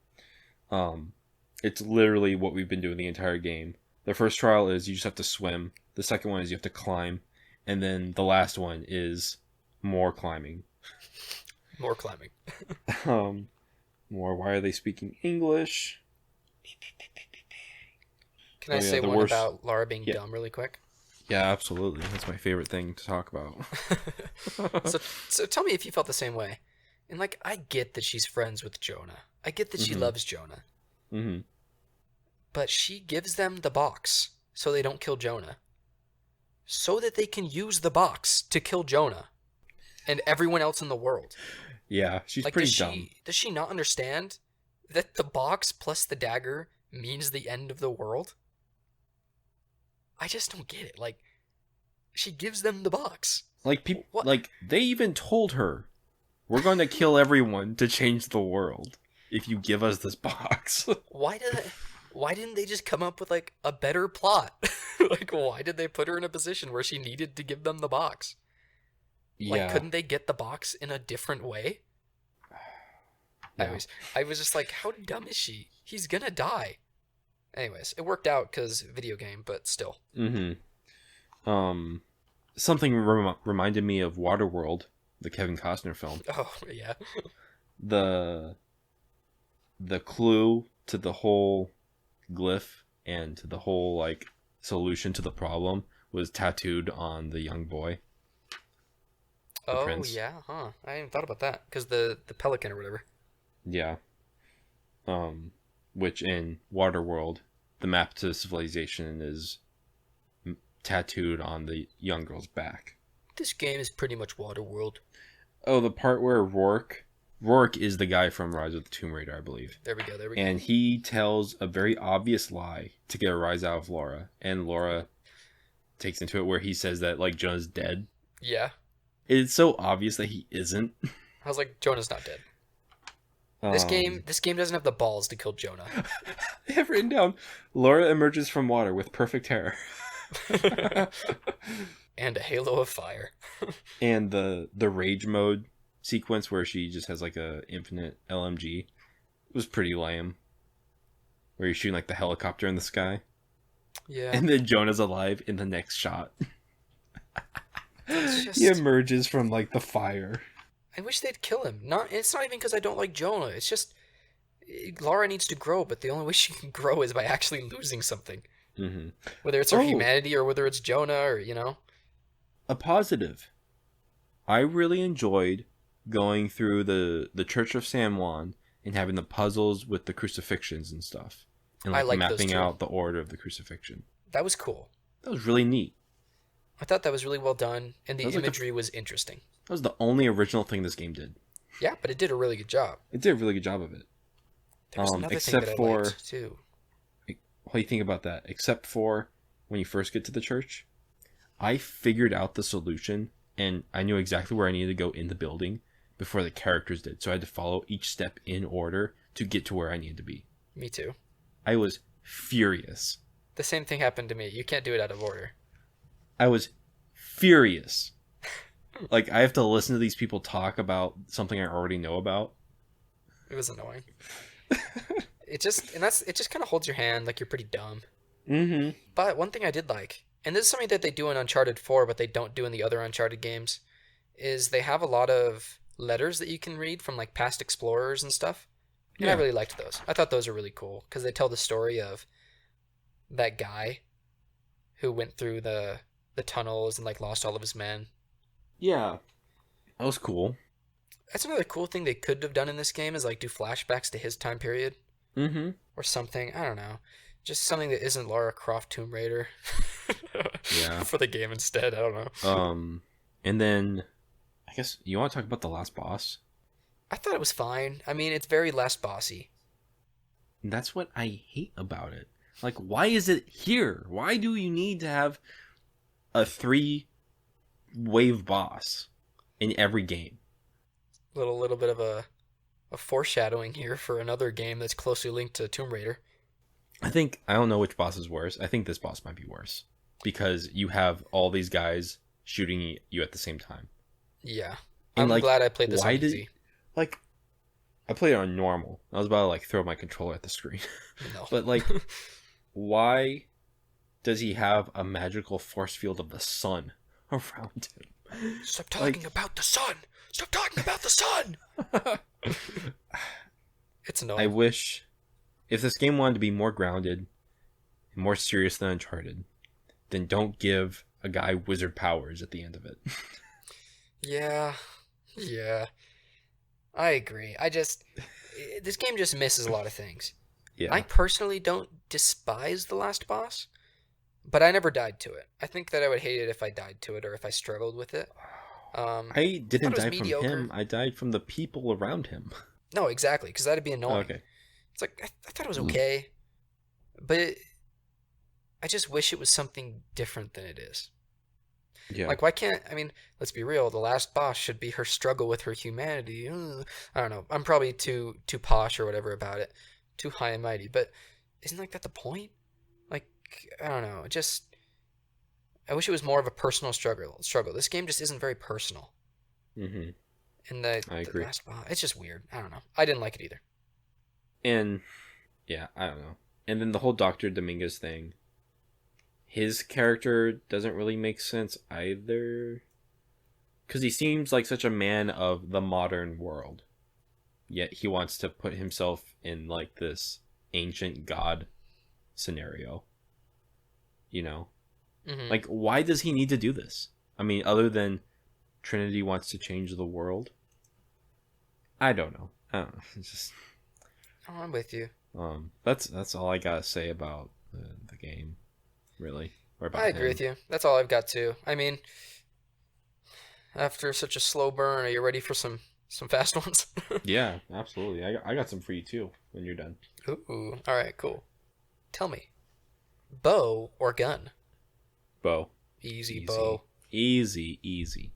It's literally what we've been doing the entire game. The first trial is you just have to swim. The second one is you have to climb. And then the last one is more climbing.
More climbing.
More. Why are they speaking English?
Can I say one about Lara being dumb really quick?
Yeah, absolutely. That's my favorite thing to talk about.
So tell me if you felt the same way. And, like, I get that she's friends with Jonah. I get that she loves Jonah.
Mm-hmm.
But she gives them the box so they don't kill Jonah. So that they can use the box to kill Jonah and everyone else in the world.
Yeah, she's like, pretty dumb.
Does she not understand that the box plus the dagger means the end of the world? I just don't get it. Like, she gives them the box.
Like, like they even told her, we're going to kill everyone to change the world if you give us this box.
Why didn't they just come up with, like, a better plot? Like, why did they put her in a position where she needed to give them the box? Like, couldn't they get the box in a different way? No. Anyways, I was just like, how dumb is she? He's gonna die. Anyways, it worked out because video game, but still.
Mm-hmm. Something reminded me of Waterworld, the Kevin Costner film.
Oh, yeah.
The clue to the whole glyph and to the whole, like, solution to the problem was tattooed on the young boy.
Oh,
prince.
Yeah, huh. I hadn't thought about that, because the pelican or whatever.
Yeah. Which in Waterworld, the map to civilization is tattooed on the young girl's back.
This game is pretty much Waterworld.
Oh, the part where Rourke Rourke is the guy from Rise of the Tomb Raider, I believe.
There we go.
And he tells a very obvious lie to get a rise out of Laura. And Laura takes into it where he says that, like, Jonah's dead.
Yeah.
It's so obvious that he isn't.
I was like, Jonah's not dead. This game doesn't have the balls to kill Jonah.
I have written down, Laura emerges from water with perfect hair.
And a halo of fire.
And the rage mode sequence where she just has like a infinite LMG was pretty lame. Where you're shooting like the helicopter in the sky.
Yeah.
And then Jonah's alive in the next shot.
Just...
He emerges from like the fire.
I wish they'd kill him. It's not even because I don't like Jonah. It's just Lara needs to grow, but the only way she can grow is by actually losing something.
Mm-hmm.
Whether it's her humanity or whether it's Jonah or, you know.
A positive. I really enjoyed going through the Church of San Juan and having the puzzles with the crucifixions and stuff. And like mapping out the order of the crucifixion.
That was cool.
That was really neat.
I thought that was really well done, and the imagery was interesting.
That was the only original thing this game did.
Yeah, but it did a really good job.
It did a really good job of it.
There was another thing that I liked, too.
What do you think about that? Except for when you first get to the church, I figured out the solution, and I knew exactly where I needed to go in the building before the characters did. So I had to follow each step in order to get to where I needed to be.
Me too.
I was furious.
The same thing happened to me. You can't do it out of order. I
was furious. Like, I have to listen to these people talk about something I already know about.
It was annoying. It just kind of holds your hand like you're pretty dumb.
Mm-hmm.
But one thing I did like, and this is something that they do in Uncharted 4, but they don't do in the other Uncharted games, is they have a lot of letters that you can read from like past explorers and stuff. And I really liked those. I thought those were really cool because they tell the story of that guy who went through the tunnels and like lost all of his men.
Yeah. That was cool.
That's another cool thing they could have done in this game is like do flashbacks to his time period.
Mm-hmm.
Or something. I don't know. Just something that isn't Lara Croft Tomb Raider.
Yeah.
For the game instead. I don't know.
And then I guess you want to talk about the last boss?
I thought it was fine. I mean, it's very last bossy.
And that's what I hate about it. Like, why is it here? Why do you need to have a 3-wave boss in every game?
Little bit of a foreshadowing here for another game that's closely linked to Tomb Raider.
I don't know which boss is worse. I think this boss might be worse. Because you have all these guys shooting you at the same time.
Yeah.
And
I'm glad I played this on easy.
Like, I played it on normal. I was about to, like, throw my controller at the screen.
No.
But, like, why does he have a magical force field of the sun around him?
Stop talking about the sun! Stop talking about the sun! It's annoying.
I wish, if this game wanted to be more grounded and more serious than Uncharted, then don't give a guy wizard powers at the end of it.
Yeah. I agree. This game just misses a lot of things.
Yeah.
I personally don't despise the last boss, but I never died to it. I think that I would hate it if I died to it or if I struggled with it.
I didn't die from him. I died from the people around him.
No, exactly, because that'd be annoying.
Okay.
It's like, I thought it was okay, but I just wish it was something different than it is.
Yeah.
Like, why can't, I mean, let's be real, the last boss should be her struggle with her humanity. I don't know, I'm probably too posh or whatever about it, too high and mighty, but isn't like that the point? Like, I don't know, I wish it was more of a personal struggle. This game just isn't very personal.
Mm-hmm.
And
I agree.
The last boss, it's just weird. I don't know. I didn't like it either.
And, yeah, I don't know. And then the whole Dr. Dominguez thing. His character doesn't really make sense either. Because he seems like such a man of the modern world. Yet he wants to put himself in, like, this ancient god scenario. You know?
Mm-hmm.
Like, why does he need to do this? I mean, other than Trinity wants to change the world? I don't know. It's just...
Oh, I'm with you.
That's all I gotta say about the game, really. Or about
I agree
him.
with you. That's all I've got too. I mean, after such a slow burn, are you ready for some Some fast ones.
Yeah, absolutely. I got some for you too when you're done.
Ooh, all right, cool. Tell me, bow or gun?
Bow.
Easy
Easy.
bow.
Easy, easy.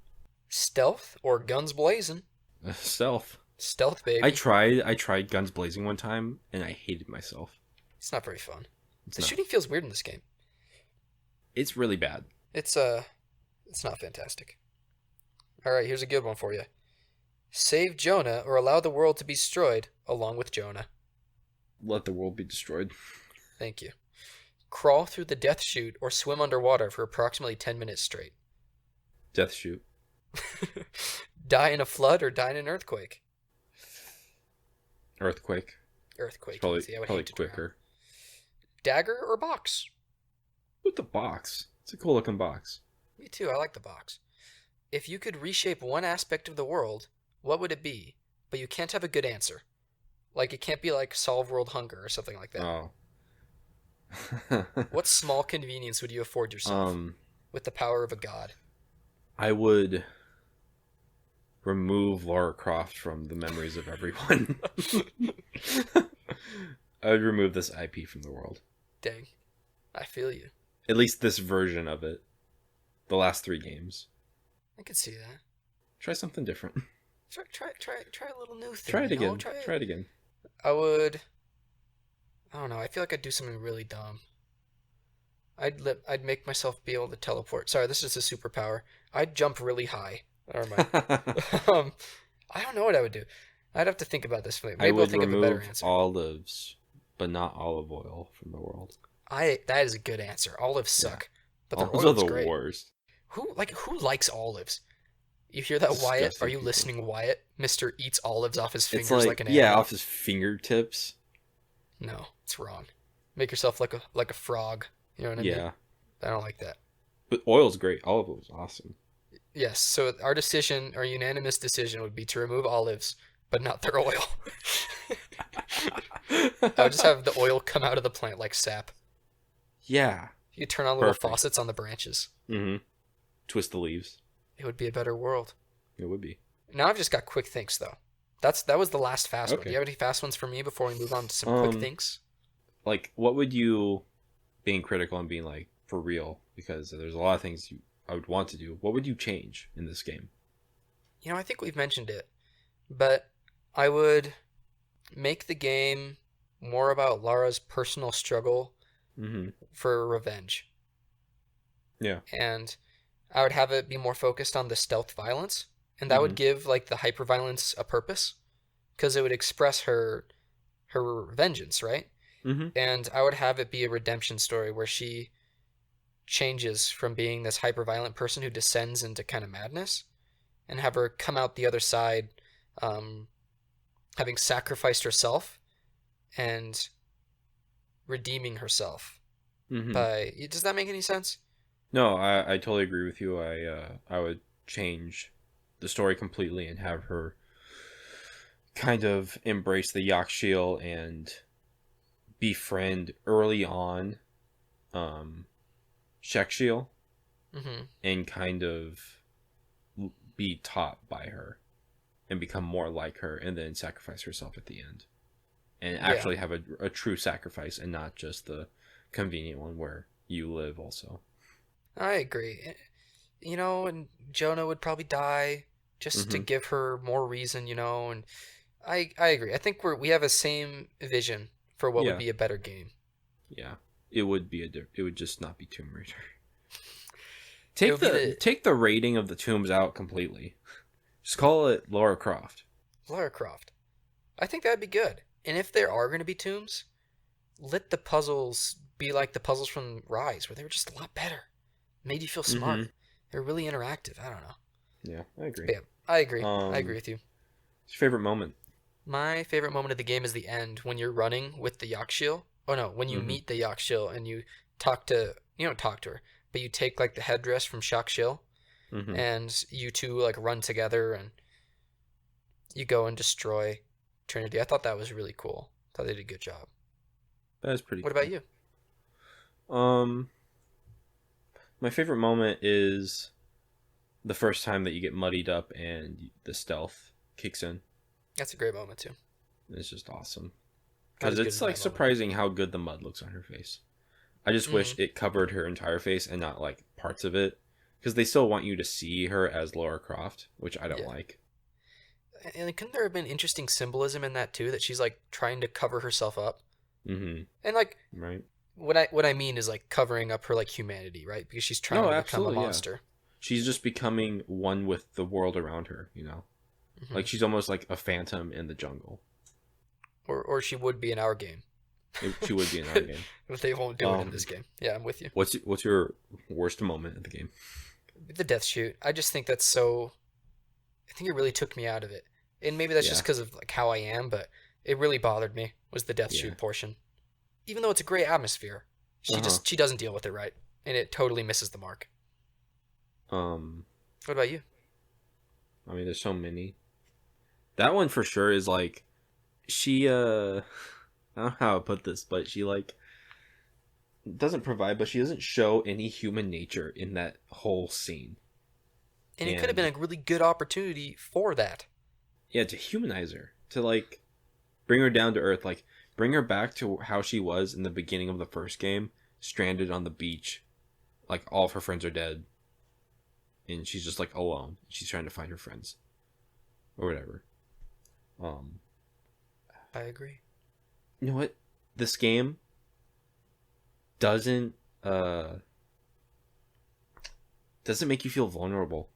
Stealth or guns blazing?
Stealth.
Stealth,
I
baby.
tried guns blazing one time and I hated myself.
It's not very fun.
It's
The
not.
shooting feels weird in this game.
It's really bad.
It's not fantastic. All right, here's a good one for you. Save Jonah or allow the world to be destroyed along with Jonah.
Let the world be destroyed.
Thank you. Crawl through the death chute or swim underwater for approximately 10 minutes straight.
Death shoot.
Die in a flood or die in an earthquake.
Earthquake.
Earthquake.
It's probably
easy. I would
probably
hate to drown.
quicker.
Dagger or box?
With the box. It's a cool looking box.
Me too. I like the box. If you could reshape one aspect of the world, what would it be? But you can't have a good answer. Like, it can't be like solve world hunger or something like that.
Oh.
What small convenience would you afford yourself with the power of a god?
I would remove Lara Croft from the memories of everyone. I would remove this IP from the world.
Dang. I feel you.
At least this version of it. The last 3 games.
I could see that.
Try something different.
Try a little new thing.
Try it
you know?
again. Try it again.
I don't know. I feel like I'd do something really dumb. I'd make myself be able to teleport. Sorry, this is a superpower. I'd jump really high. Never mind. I don't know what I would do. I'd have to think about this. Maybe
I
I'll
would
think of a better
remove
answer.
olives, but not olive oil from the world.
That is a good answer. Olives suck, but their
Olives are
oil's
the
great.
worst.
Who likes olives? You hear that, Wyatt?
Disgusting
Are you
people.
listening, Wyatt? Mister eats olives off his
It's
fingers like an animal.
yeah, off his fingertips.
No, it's wrong. Make yourself like a frog. You know what I mean?
Yeah,
I don't like that.
but oil's great. Olive oil's awesome.
Yes, so our unanimous decision would be to remove olives, but not their oil. I would just have the oil come out of the plant like sap.
Yeah.
You turn on little
Perfect.
faucets on the branches.
Mm-hmm. Twist the leaves.
It would be a better world.
It would be.
Now I've just got quick thinks though. That was the last fast one. Do
Okay.
you have any fast ones for me before we move on to some quick thinks?
Like, what would you, being critical and being like, for real, because there's a lot of things I would want to do, what would you change in this game?
You know, I think we've mentioned it, but I would make the game more about Lara's personal struggle
Mm-hmm.
for revenge.
Yeah.
And I would have it be more focused on the stealth violence, and that would give like the hyper violence a purpose, because it would express her vengeance, right?
Mm-hmm.
And I would have it be a redemption story where she changes from being this hyper violent person who descends into kind of madness, and have her come out the other side, having sacrificed herself and redeeming herself.
Mm-hmm.
Does that make any sense?
No, I totally agree with you. I would change the story completely and have her kind of embrace the Yakshil and befriend early on Shekshil
Mm-hmm.
and kind of be taught by her and become more like her and then sacrifice herself at the end. And actually have a true sacrifice and not just the convenient one where you live also.
I agree. You know, and Jonah would probably die just to give her more reason, you know, and I agree. I think we have a same vision for what would be a better game.
Yeah. It would be it would just not be Tomb Raider. Take the rating of the tombs out completely. Just call it Lara Croft.
Lara Croft. I think that'd be good. And if there are going to be tombs, let the puzzles be like the puzzles from Rise, where they were just a lot better. Made you feel smart. They're really interactive. I don't know.
Yeah, I agree.
But yeah, I agree. I agree with you.
What's your favorite moment?
My favorite moment of the game is the end, when you're running with the Yakshil. Oh no, when you meet the Yakshil and you don't talk to her, but you take like the headdress from Shakshil, and you two like run together and you go and destroy Trinity. I thought that was really cool. I thought they did a good job.
That is pretty
What
cool.
about you?
My favorite moment is the first time that you get muddied up and the stealth kicks in.
That's a great moment too.
It's just awesome.
Not
Because
as good
it's
as
like
that moment.
surprising how good the mud looks on her face. I just wish it covered her entire face and not like parts of it. Because they still want you to see her as Lara Croft, which I don't like.
And couldn't there have been interesting symbolism in that too? That she's like trying to cover herself up,
Mm-hmm.
and like
Right.
what I mean is like covering up her like humanity, right? Because she's trying
No,
to become a
absolutely, yeah.
monster.
She's just becoming one with the world around her, you know? Like she's almost like a phantom in the jungle.
Or she would be in our game.
She would be in our game.
But they won't do it in this game. Yeah, I'm with you.
What's your worst moment in the game?
The death shoot. I just think that's so. I think it really took me out of it, and maybe that's just because of like how I am, but it really bothered me. Was the death shoot portion, even though it's a great atmosphere, she doesn't deal with it right, and it totally misses the mark. What about you?
I mean, there's so many. That one for sure is like, she I don't know how to put this, but she like doesn't provide, but she doesn't show any human nature in that whole scene.
And it could have been a really good opportunity for that.
Yeah, to humanize her, to like bring her down to earth, like bring her back to how she was in the beginning of the first game, stranded on the beach, like all of her friends are dead, and she's just like alone. She's trying to find her friends, or whatever.
I agree.
You know what? This game doesn't make you feel vulnerable.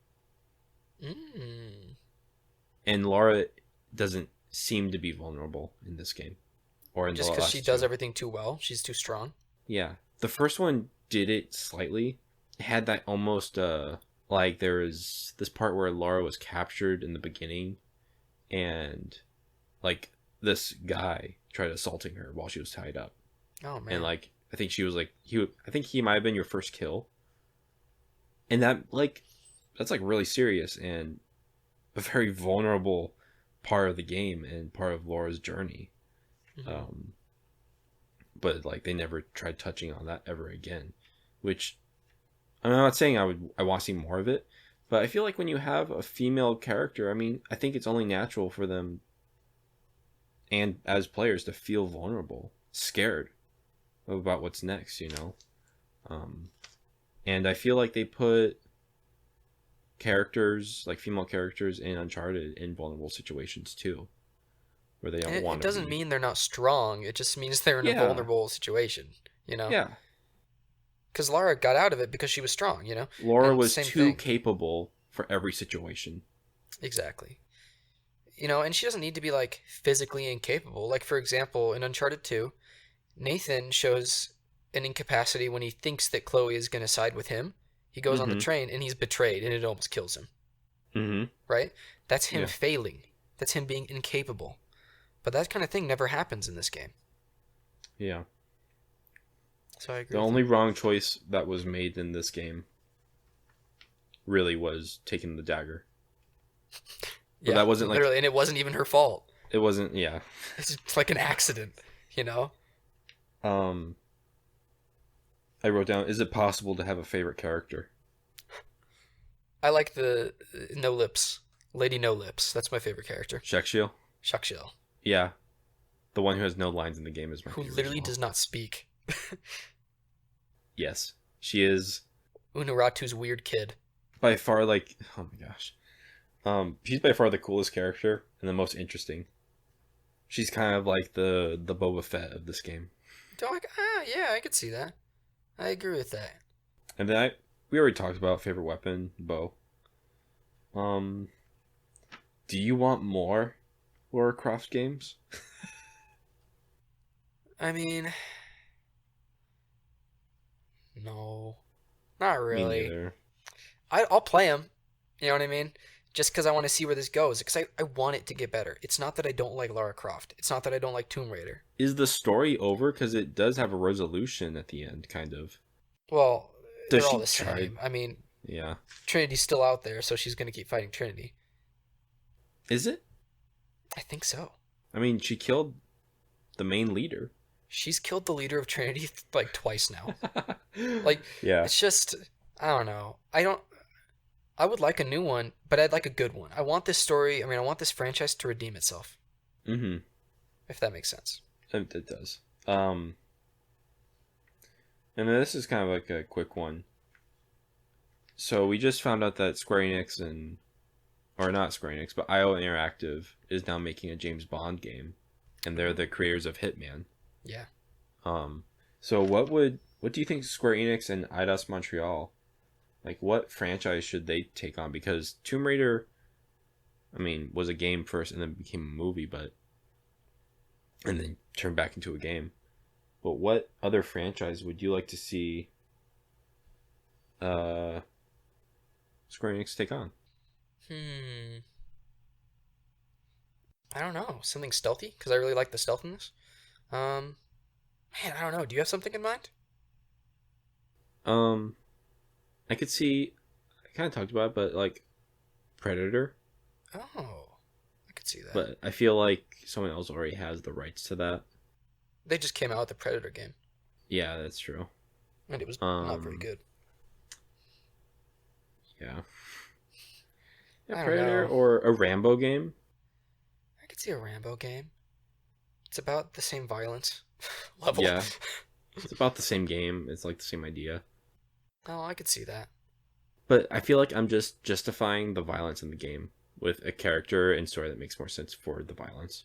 And Lara doesn't seem to be vulnerable in this game, or in
just because she does everything too well. She's too strong.
Yeah, the first one did it slightly. It had that almost like there was this part where Lara was captured in the beginning, and like this guy tried assaulting her while she was tied up.
Oh man!
And like I think she was like I think he might have been your first kill, and that's like really serious and a very vulnerable part of the game and part of Laura's journey. But like they never tried touching on that ever again, which I'm not saying I want to see more of it, but I feel like when you have a female character, I mean, I think it's only natural for them and as players to feel vulnerable, scared about what's next, you know. And I feel like they put characters, like female characters in Uncharted, in vulnerable situations too, where they don't want to.
It doesn't mean they're not strong. It just means they're in a vulnerable situation, you know.
Yeah.
Because Lara got out of it because she was strong, you know.
Laura was too capable for every situation.
Exactly. You know, and she doesn't need to be like physically incapable. Like for example, in Uncharted 2, Nathan shows an incapacity when he thinks that Chloe is going to side with him. He goes on the train and he's betrayed and it almost kills him. Right? That's him failing. That's him being incapable. But that kind of thing never happens in this game.
Yeah.
So I agree.
The only wrong choice that was made in this game really was taking the dagger. But that wasn't
literally, and it wasn't even her fault.
It wasn't, yeah.
It's like an accident, you know?
I wrote down, is it possible to have a favorite character?
I like the No Lips. Lady No Lips. That's my favorite character.
Shakshiel?
Shakshiel.
Yeah. The one who has no lines in the game is my favorite.
Who literally does not speak.
Yes. She is...
Unuratu's weird kid.
By far, like... Oh my gosh. She's by far the coolest character and the most interesting. She's kind of like the Boba Fett of this game.
Yeah, I could see that. I agree with that.
And then we already talked about favorite weapon, bow. Do you want more Lara Croft games?
I mean, no, not really.
Me neither.
I'll play them. You know what I mean? Just because I want to see where this goes. Because I want it to get better. It's not that I don't like Lara Croft. It's not that I don't like Tomb Raider.
Is the story over? Because it does have a resolution at the end, kind of.
Well, they're all the same. I mean,
yeah.
Trinity's still out there, so she's going to keep fighting Trinity.
Is it?
I think so.
I mean, she killed the main leader.
She's killed the leader of Trinity like twice now. Like,
yeah.
It's just, I don't know. I would like a new one, but I'd like a good one. I want this story. I want this franchise to redeem itself.
Mm-hmm.
If that makes sense.
It does. And then this is kind of like a quick one. So we just found out that Square Enix or not Square Enix, but IO Interactive is now making a James Bond game, and they're the creators of Hitman.
Yeah.
So what do you think Square Enix and Eidos Montreal, like what franchise should they take on? Because Tomb Raider, was a game first and then became a movie, and then turned back into a game. But what other franchise would you like to see Square Enix take on?
I don't know. Something stealthy, because I really like the stealth in this. Man, I don't know. Do you have something in mind?
I could see. I kind of talked about it, but like Predator.
Oh, I could see that.
But I feel like someone else already has the rights to that.
They just came out with the Predator game.
Yeah, that's true.
And it was not very good.
Yeah.
I don't
Predator
know.
or a Rambo game.
I could see a Rambo game. It's about the same violence level.
Yeah. It's about the same game. It's like the same idea.
Oh, I could see that.
But I feel like I'm just justifying the violence in the game with a character and story that makes more sense for the violence.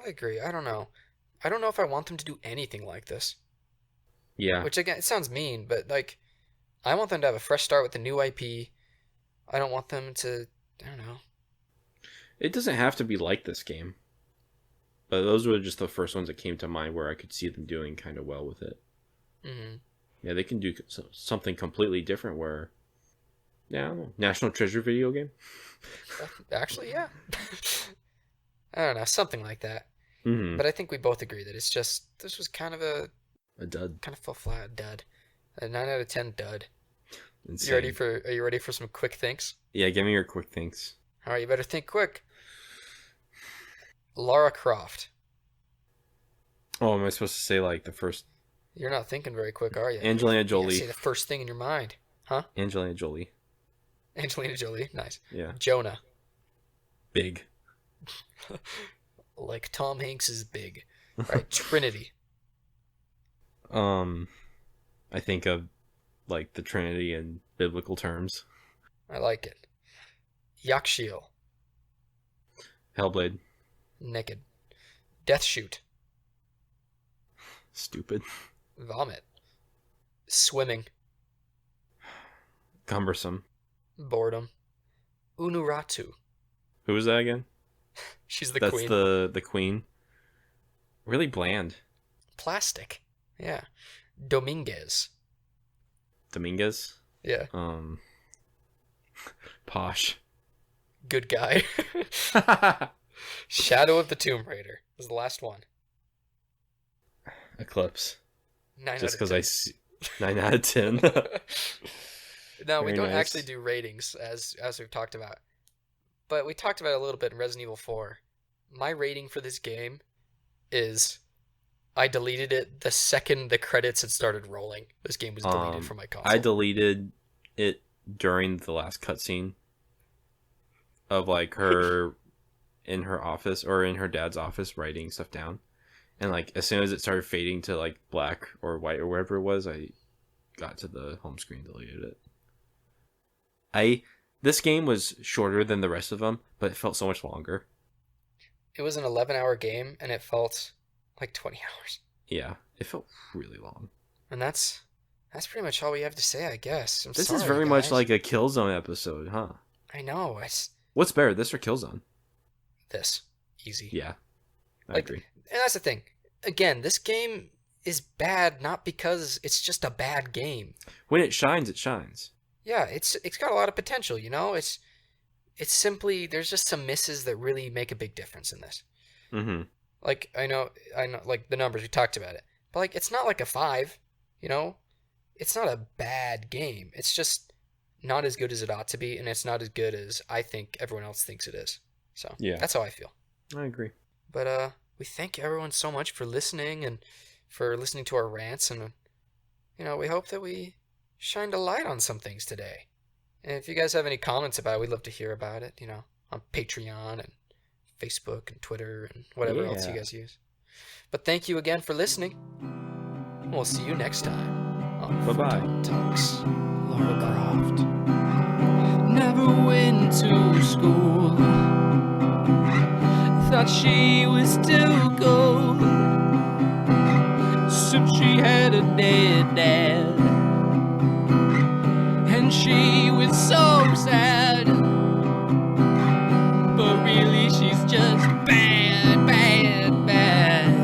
I agree. I don't know. I don't know if I want them to do anything like this.
Yeah.
Which, again, it sounds mean, but, like, I want them to have a fresh start with a new IP. I don't want them to, I don't know.
It doesn't have to be like this game. But those were just the first ones that came to mind where I could see them doing kind of well with it.
Mm-hmm.
Yeah, they can do something completely different where, yeah, I don't know, National Treasure video game?
Actually, yeah. I don't know, something like that.
Mm-hmm.
But I think we both agree that it's just, this was kind of a
dud.
kind of fell flat dud. A 9 out of 10 dud.
Insane.
Are you ready for some quick thinks?
Yeah, give me your quick thinks.
All right, you better think quick. Lara Croft.
Oh, am I supposed to say like the first?
You're not thinking very quick, are you?
Angelina
You gotta
Jolie.
say the first thing in your mind. Huh?
Angelina Jolie.
Angelina Jolie. Nice.
Yeah.
Jonah.
Big.
Like Tom Hanks is big. Right. Trinity.
I think of like the Trinity in biblical terms.
I like it. Yakshiel.
Hellblade.
Naked. Death Shoot.
Stupid.
Vomit. Swimming.
Cumbersome.
Boredom. Unuratu.
Who was that again?
She's the
That's
queen.
the queen. Really bland.
Plastic. Yeah. Dominguez.
Dominguez.
Yeah.
Posh.
Good guy. Shadow of the Tomb Raider was the last one.
Eclipse.
9
Just
out
because
of
I
10.
see 9 out of 10.
No, we
Very
don't
nice.
actually do ratings as we've talked about. But we talked about it a little bit in Resident Evil 4. My rating for this game is I deleted it the second the credits had started rolling. This game was deleted from my console.
I deleted it during the last cutscene of like her in her office or in her dad's office writing stuff down. And like as soon as it started fading to like black or white or wherever it was, I got to the home screen and deleted it. This game was shorter than the rest of them, but it felt so much longer.
It was an 11-hour game, and it felt like 20 hours.
Yeah, it felt really long.
And that's pretty much all we have to say, I guess.
This is very much like a Killzone episode, huh?
I know. It's
What's better, this or Killzone?
this. Easy.
Yeah, I
Like,
agree.
And that's the thing. Again, this game is bad not because it's just a bad game.
When it shines, it shines.
Yeah, it's got a lot of potential, you know? It's simply there's just some misses that really make a big difference in this.
Mm-hmm.
Like I know like the numbers we talked about it. But like it's not like a 5, you know? It's not a bad game. It's just not as good as it ought to be, and it's not as good as I think everyone else thinks it is. So,
Yeah.
that's how I feel.
I agree.
But we thank everyone so much for listening and for listening to our rants, and we hope that we shined a light on some things today. And if you guys have any comments about it, we'd love to hear about it, on Patreon and Facebook and Twitter and whatever else you guys use. But thank you again for listening. We'll see you next time on Futon Talks. Lara Croft never went to school. Thought she was too cool since she had a dead dad. And she was so sad, but really she's just bad, bad, bad.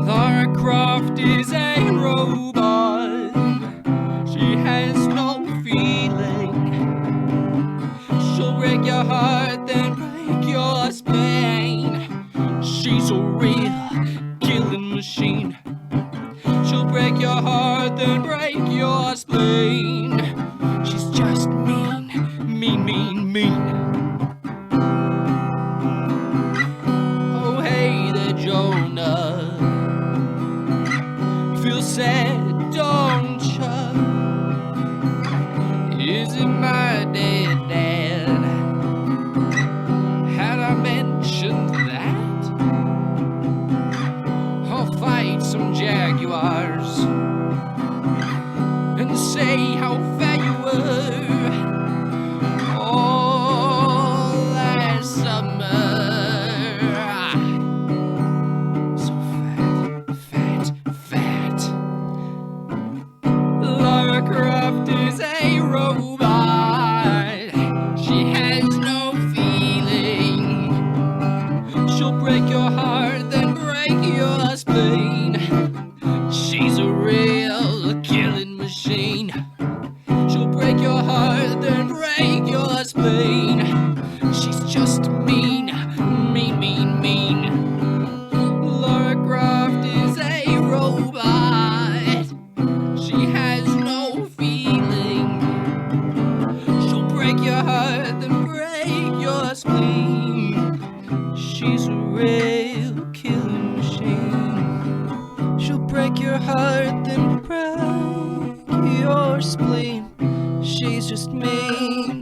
Lara Croft is a robot. She has no feeling. She'll break your heart, then break your spine. She's a real killing machine. She'll break your heart, then break your spleen. She's just mean, mean, mean, mean. Oh, hey there, Jonah. Feel sad, don't ya? Is it my dead dad? Had I mentioned that? I'll fight some jaguars and say how fat you were all last summer. So fat, fat, fat. Lara Croft is a robot. She has no feeling. She'll break your heart, then break your spleen. She's a real killing machine. She'll break your heart, then break your spleen. She's just mean, mean, mean, mean. Lara Croft is a robot. She has no feeling. She'll break your heart, then break your spleen. She's a real killing machine. She'll break your heart, then break your spleen. She's just mean.